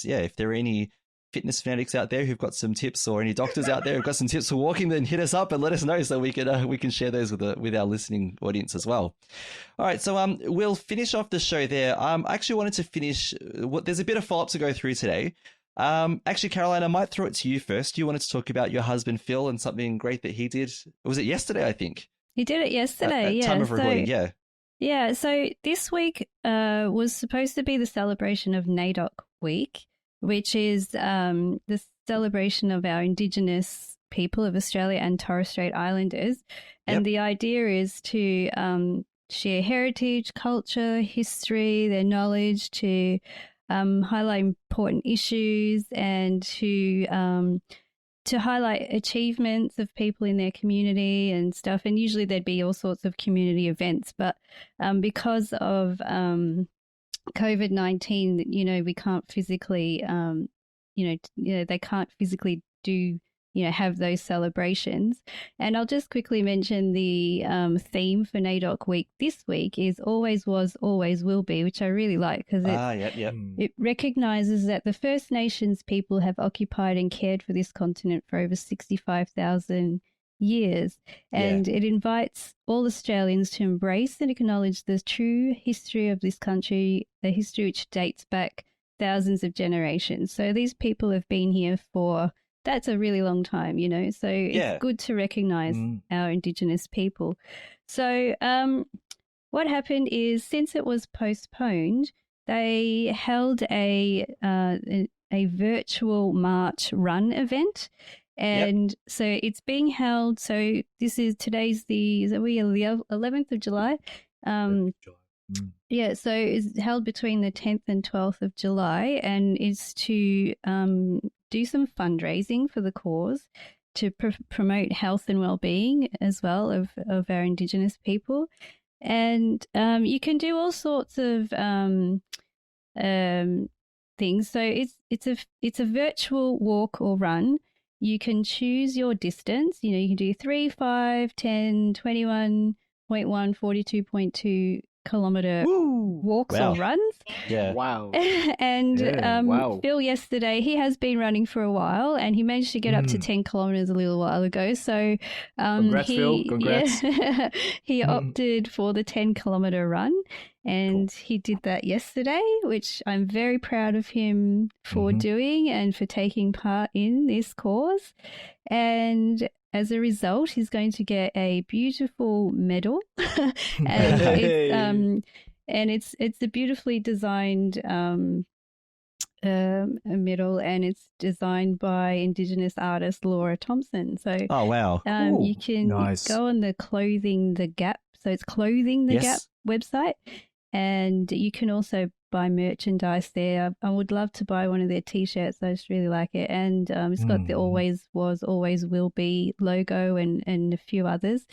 yeah, if there are any fitness fanatics out there who've got some tips, or any doctors out there who've got some tips for walking, then hit us up and let us know so we can share those with our listening audience as well. All right, so we'll finish off the show there. I actually wanted to finish. There's a bit of follow up to go through today. Actually, Caroline, I might throw it to you first. You wanted to talk about your husband Phil and something great that he did. Was it yesterday? I think he did it yesterday. At time of recording, yeah. Yeah, so this week was supposed to be the celebration of Naidoc Week, which is the celebration of our Indigenous people of Australia and Torres Strait Islanders. And the idea is to share heritage, culture, history, their knowledge, to highlight important issues, and to highlight achievements of people in their community and stuff. And usually there'd be all sorts of community events, but because of COVID-19, we can't physically, they can't physically do, have those celebrations. And I'll just quickly mention the theme for Naidoc Week this week is Always Was, Always Will Be, which I really like because it recognizes that the First Nations people have occupied and cared for this continent for over 65,000 years. And it invites all Australians to embrace and acknowledge the true history of this country, a history which dates back thousands of generations. So these people have been here for that's a really long time, so it's good to recognize our Indigenous people. So what happened is, since it was postponed, they held a virtual March run event. And so it's being held. So today's the 11th of July. Yeah, so it's held between the 10th and 12th of July, and it's to do some fundraising for the cause, to promote health and well-being as well of our Indigenous people. And you can do all sorts of things. So it's a virtual walk or run. You can choose your distance. You can do 3, 5, 10, 21.1, 42.2 kilometer walks or runs. Yeah. Wow. And Phil yesterday, he has been running for a while, and he managed to get up to 10 kilometers a little while ago. So congrats, Phil. Congrats. Yeah, he opted for the 10-kilometer run, and he did that yesterday, which I'm very proud of him for doing and for taking part in this cause. And as a result, he's going to get a beautiful medal, and it's a beautifully designed a medal, and it's designed by Indigenous artist Laura Thompson. So, oh wow, you can go on the Clothing the Gap. So it's Clothing the Gap website, and you can also buy merchandise there. I would love to buy one of their T-shirts. I just really like it, and it's got the Always Was, Always Will Be logo and a few others.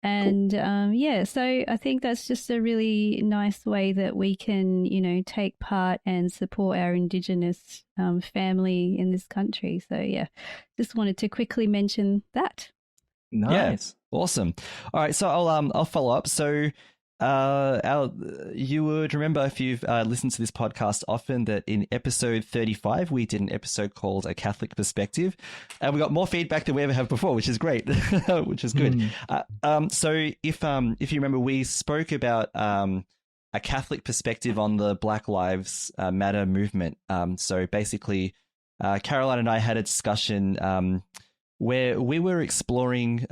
And so I think that's just a really nice way that we can, take part and support our Indigenous family in this country. So just wanted to quickly mention that. Nice, awesome. All right, so I'll follow up. So. You would remember, if you've listened to this podcast often, that in episode 35 we did an episode called A Catholic Perspective, and we got more feedback than we ever have before, which is great. Which is good. So if you remember, we spoke about a Catholic perspective on the Black Lives Matter movement. So basically, Caroline and I had a discussion where we were exploring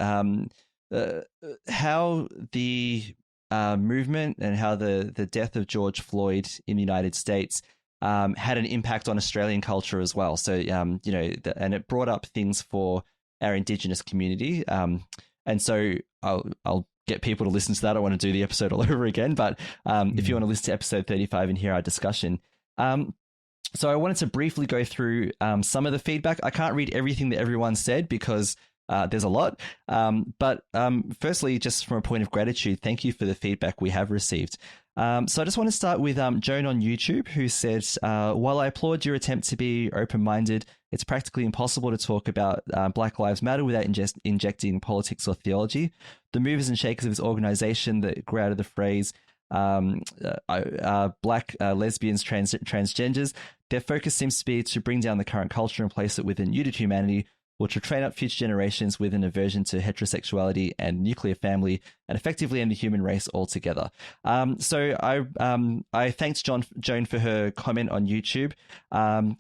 how the movement and how the death of George Floyd in the United States had an impact on Australian culture as well. So, and it brought up things for our Indigenous community. And so I'll get people to listen to that. I want to do the episode all over again. But if you want to listen to episode 35 and hear our discussion. So I wanted to briefly go through some of the feedback. I can't read everything that everyone said because there's a lot. But firstly, just from a point of gratitude, thank you for the feedback we have received. So I just want to start with Joan on YouTube, who says, while I applaud your attempt to be open-minded, it's practically impossible to talk about Black Lives Matter without injecting politics or theology. The movers and shakers of this organization that grew out of the phrase black lesbians, transgenders, their focus seems to be to bring down the current culture and place it within neutered humanity, or to train up future generations with an aversion to heterosexuality and nuclear family, and effectively end the human race altogether. So I thanked Joan for her comment on YouTube. And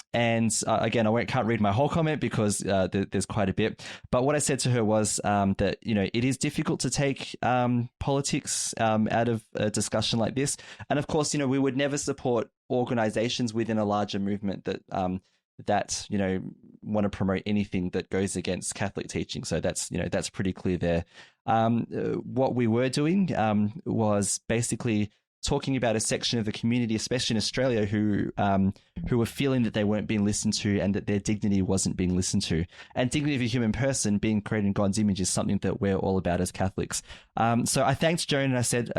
again, I can't read my whole comment because there's quite a bit. But what I said to her was that, you know, it is difficult to take politics out of a discussion like this. And of course, you know, we would never support organizations within a larger movement that you know, want to promote anything that goes against Catholic teaching. So that's pretty clear there. What we were doing was basically talking about a section of the community, especially in Australia, who were feeling that they weren't being listened to and that their dignity wasn't being listened to. And dignity of a human person being created in God's image is something that we're all about as Catholics. So I thanked Joan and I said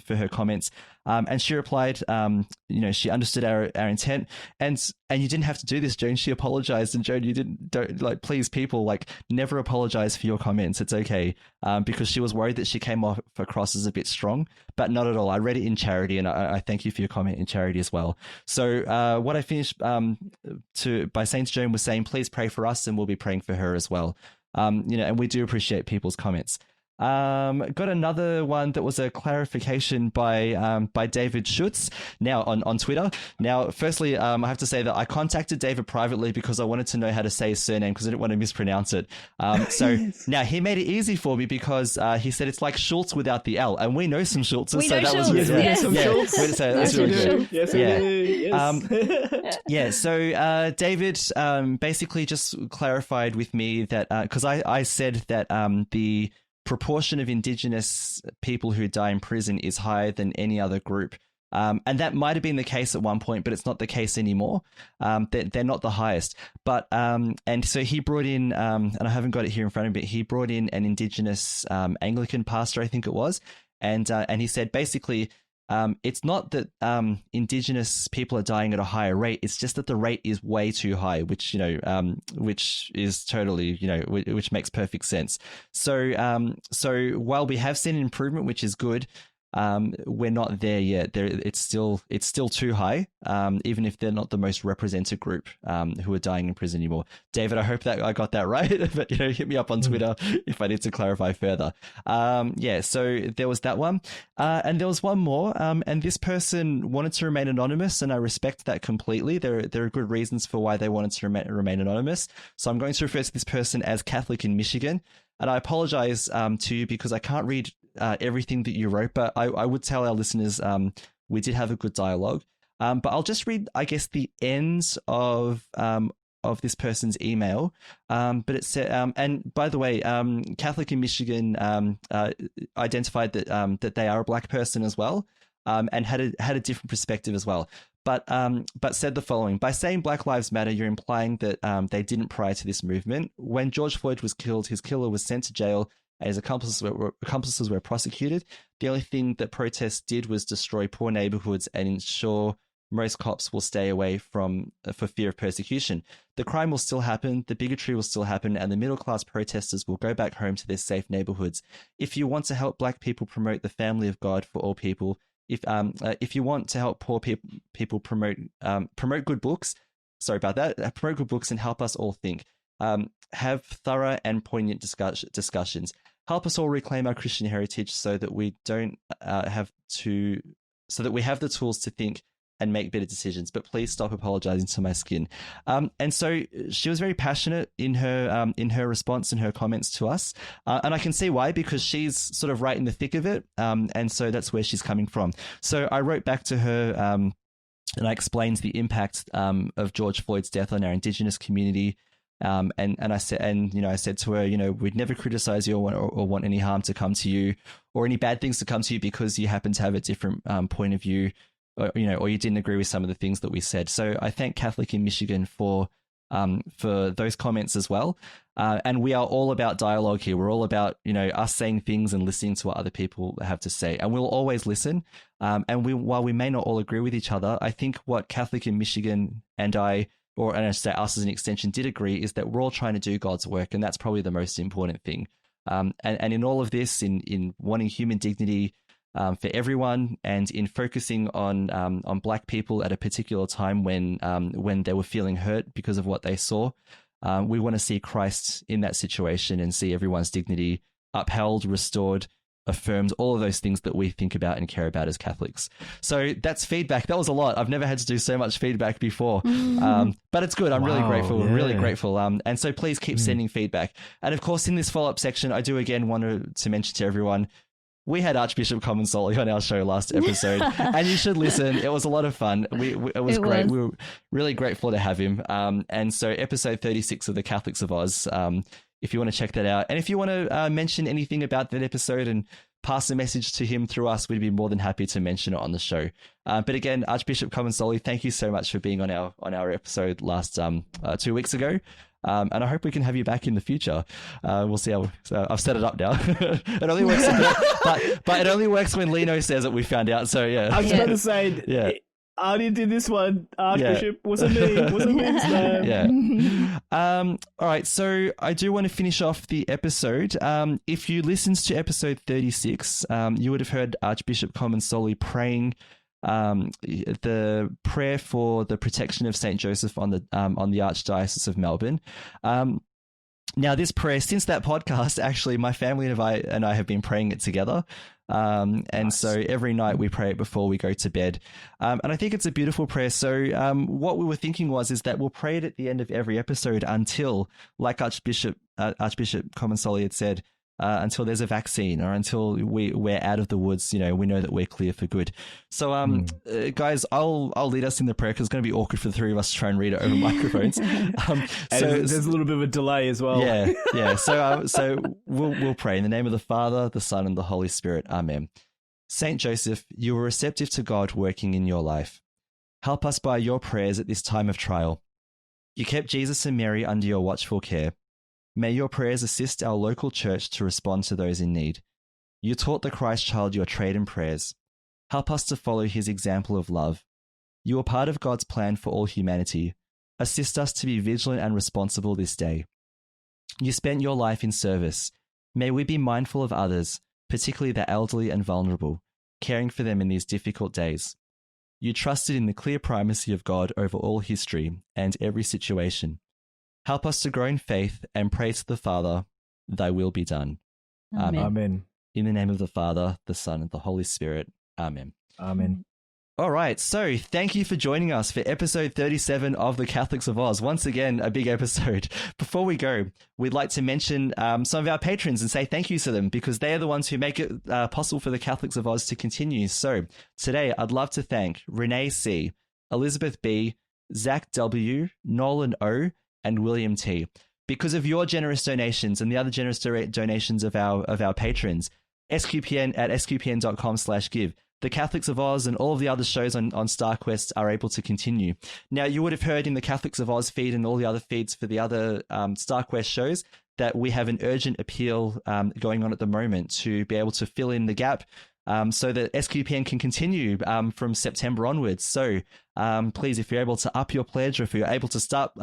for her comments. And she replied, you know, she understood our intent, and you didn't have to do this, Joan. She apologized, and Joan, don't please, people, like, never apologize for your comments. It's okay, because she was worried that she came off across as a bit strong, but not at all. I read it in charity, and I thank you for your comment in charity as well. So what I finished by saying to Joan was saying, please pray for us, and we'll be praying for her as well. You know, and we do appreciate people's comments. Got another one that was a clarification by David Schutz now on Twitter. Now, firstly, I have to say that I contacted David privately because I wanted to know how to say his surname because I didn't want to mispronounce it. So yes. Now he made it easy for me because he said it's like Schultz without the L, and we know some Schultzes, so that was really good. That's really good. Yes, yes. Yeah. So David basically just clarified with me that because I said that the proportion of Indigenous people who die in prison is higher than any other group. And that might have been the case at one point, but it's not the case anymore. They're not the highest. But and so he brought in, and I haven't got it here in front of me, but he brought in an Indigenous Anglican pastor, I think it was. And he said, basically, it's not that Indigenous people are dying at a higher rate. It's just that the rate is way too high, which, you know, which is totally, you know, which makes perfect sense. So, so while we have seen an improvement, which is good, we're not there yet. It's still too high, even if they're not the most represented group who are dying in prison anymore. David, I hope that I got that right, but, you know, hit me up on Twitter if I need to clarify further. Yeah, so there was that one, and there was one more, and this person wanted to remain anonymous, and I respect that completely. There are good reasons for why they wanted to remain anonymous. So I'm going to refer to this person as Catholic in Michigan. And I apologize to you because I can't read everything that you wrote, but I would tell our listeners we did have a good dialogue. But I'll just read, I guess, the ends of this person's email. But it said, and by the way, Catholic in Michigan identified that they are a Black person as well, and had a different perspective as well. But said the following: by saying Black Lives Matter, you're implying that they didn't prior to this movement. When George Floyd was killed, his killer was sent to jail, and his accomplices were prosecuted. The only thing that protests did was destroy poor neighborhoods and ensure most cops will stay away for fear of persecution. The crime will still happen, the bigotry will still happen, and the middle-class protesters will go back home to their safe neighborhoods. If you want to help Black people promote the family of God for all people, if you want to help poor people promote good books, promote good books and help us all think. Have thorough and poignant discussions. Help us all reclaim our Christian heritage so that we have the tools to think and make better decisions. But please stop apologizing to my skin. And so she was very passionate in her response and her comments to us. And I can see why, because she's sort of right in the thick of it. And so that's where she's coming from. So I wrote back to her and I explained the impact of George Floyd's death on our Indigenous community. And I said, I said to her, we'd never criticize you or want any harm to come to you or any bad things to come to you because you happen to have a different point of view, or you didn't agree with some of the things that we said. So I thank Catholic in Michigan for those comments as well. And we are all about dialogue here. We're all about, us saying things and listening to what other people have to say. And we'll always listen. And while we may not all agree with each other, I think what Catholic in Michigan and I say us as an extension did agree is that we're all trying to do God's work. And that's probably the most important thing. And in all of this, in wanting human dignity for everyone, and in focusing on Black people at a particular time when they were feeling hurt because of what they saw, we want to see Christ in that situation and see everyone's dignity upheld, restored, affirmed, all of those things that we think about and care about as Catholics. So that's feedback. That was a lot. I've never had to do so much feedback before, but it's good. I'm really grateful. Yeah. Really grateful. And so please keep sending feedback. And of course, in this follow-up section, I do again want to mention to everyone, we had Archbishop Comensoli on our show last episode, and you should listen. It was a lot of fun. It was great. We were really grateful to have him. And so episode 36 of the Catholics of Oz, if you want to check that out. And if you want to mention anything about that episode and pass a message to him through us, we'd be more than happy to mention it on the show. But again, Archbishop Comensoli, thank you so much for being on our episode last 2 weeks ago. And I hope we can have you back in the future. We'll see how. I've set it up now. It only works, but it only works when Lino says it. We found out. So yeah. I was about to say, I didn't do this one, Archbishop. Wasn't me. Wasn't me this time. Yeah. All right. So I do want to finish off the episode. If you listened to episode 36, you would have heard Archbishop Comensoli praying the prayer for the protection of Saint Joseph on the Archdiocese of Melbourne. Now, this prayer, since that podcast, actually, my family and I have been praying it together. So every night we pray it before we go to bed. And I think it's a beautiful prayer. So what we were thinking is that we'll pray it at the end of every episode until, like Archbishop Comensoli had said, until there's a vaccine or until we're out of the woods, we know that we're clear for good. So, guys, I'll lead us in the prayer because it's going to be awkward for the three of us to try and read it over microphones. So there's a little bit of a delay as well. Yeah. So we'll pray in the name of the Father, the Son, and the Holy Spirit. Amen. Saint Joseph, you were receptive to God working in your life. Help us by your prayers at this time of trial. You kept Jesus and Mary under your watchful care. May your prayers assist our local church to respond to those in need. You taught the Christ child your trade and prayers. Help us to follow his example of love. You are part of God's plan for all humanity. Assist us to be vigilant and responsible this day. You spent your life in service. May we be mindful of others, particularly the elderly and vulnerable, caring for them in these difficult days. You trusted in the clear primacy of God over all history and every situation. Help us to grow in faith and pray to the Father, thy will be done. Amen. In the name of the Father, the Son, and the Holy Spirit. Amen. Amen. All right, so thank you for joining us for episode 37 of the Catholics of Oz. Once again, a big episode. Before we go, we'd like to mention some of our patrons and say thank you to them because they are the ones who make it possible for the Catholics of Oz to continue. So today, I'd love to thank Renee C., Elizabeth B., Zach W., Nolan O., and William T. Because of your generous donations and the other generous donations of our patrons, SQPN at sqpn.com/give, the Catholics of Oz and all of the other shows on StarQuest are able to continue. Now, you would have heard in the Catholics of Oz feed and all the other feeds for the other StarQuest shows that we have an urgent appeal going on at the moment to be able to fill in the gap so that SQPN can continue from September onwards. So please, if you're able to up your pledge or if you're able to start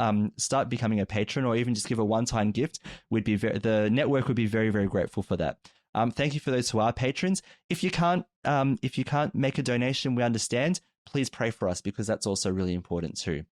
becoming a patron or even just give a one-time gift, the network would be very, very grateful for that. Thank you for those who are patrons. If you can't make a donation, we understand. Please pray for us because that's also really important too.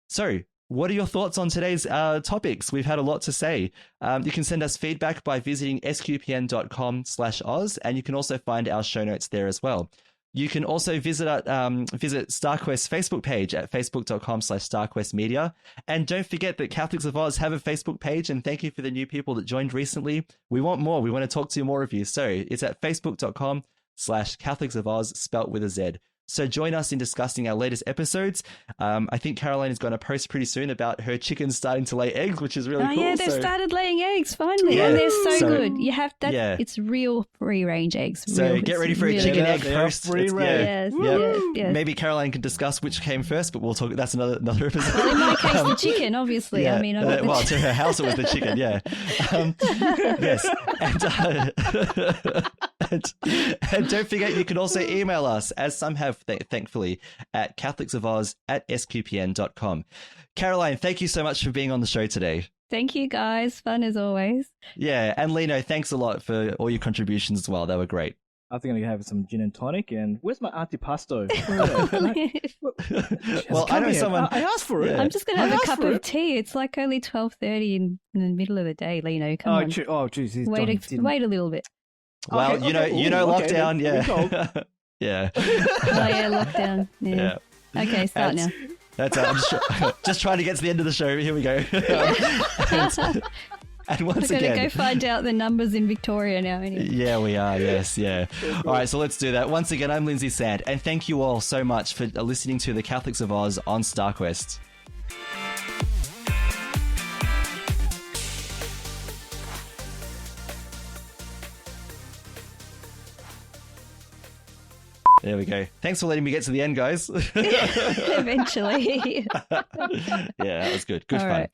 So, what are your thoughts on today's topics? We've had a lot to say. You can send us feedback by visiting sqpn.com/Oz, and you can also find our show notes there as well. You can also visit StarQuest's Facebook page at facebook.com/StarQuestMedia. And don't forget that Catholics of Oz have a Facebook page, and thank you for the new people that joined recently. We want more. We want to talk to more of you. So it's at facebook.com/Catholics of Oz, spelt with a Z. So join us in discussing our latest episodes. I think Caroline is going to post pretty soon about her chickens starting to lay eggs, which is really cool. Yeah, they've started laying eggs finally, and they're so good. You have that. Yeah. It's real free-range eggs. So get ready for a chicken egg post. Yes, yes. Maybe Caroline can discuss which came first, but we'll talk. That's another episode. Well, in my case, the chicken, obviously. Yeah. I mean, well, to her house it was the chicken. Yeah. Yes. And don't forget, you can also email us, as some have, thankfully, at catholicsofoz@sqpn.com. Caroline, thank you so much for being on the show today. Thank you, guys. Fun as always. Yeah, and Lino, thanks a lot for all your contributions as well. They were great. I think I'm going to have some gin and tonic. And where's my antipasto? Well, I know someone... I asked for it. I'm just going to have a cup of tea. It's like only 12:30 in the middle of the day, Lino. Come on. Jeez. Wait a little bit. Well, okay, lockdown, yeah. Yeah. Oh, yeah, lockdown. Yeah. Okay, start now. That's I'm just trying to get to the end of the show. Here we go. And once We're again, going to go find out the numbers in Victoria now. Anyway. Yeah, we are. Yes, yeah. All right, so let's do that. Once again, I'm Lindsay Sand, and thank you all so much for listening to the Catholics of Oz on StarQuest. There we go. Thanks for letting me get to the end, guys. Eventually. Yeah, that was good. Good all fun. Right.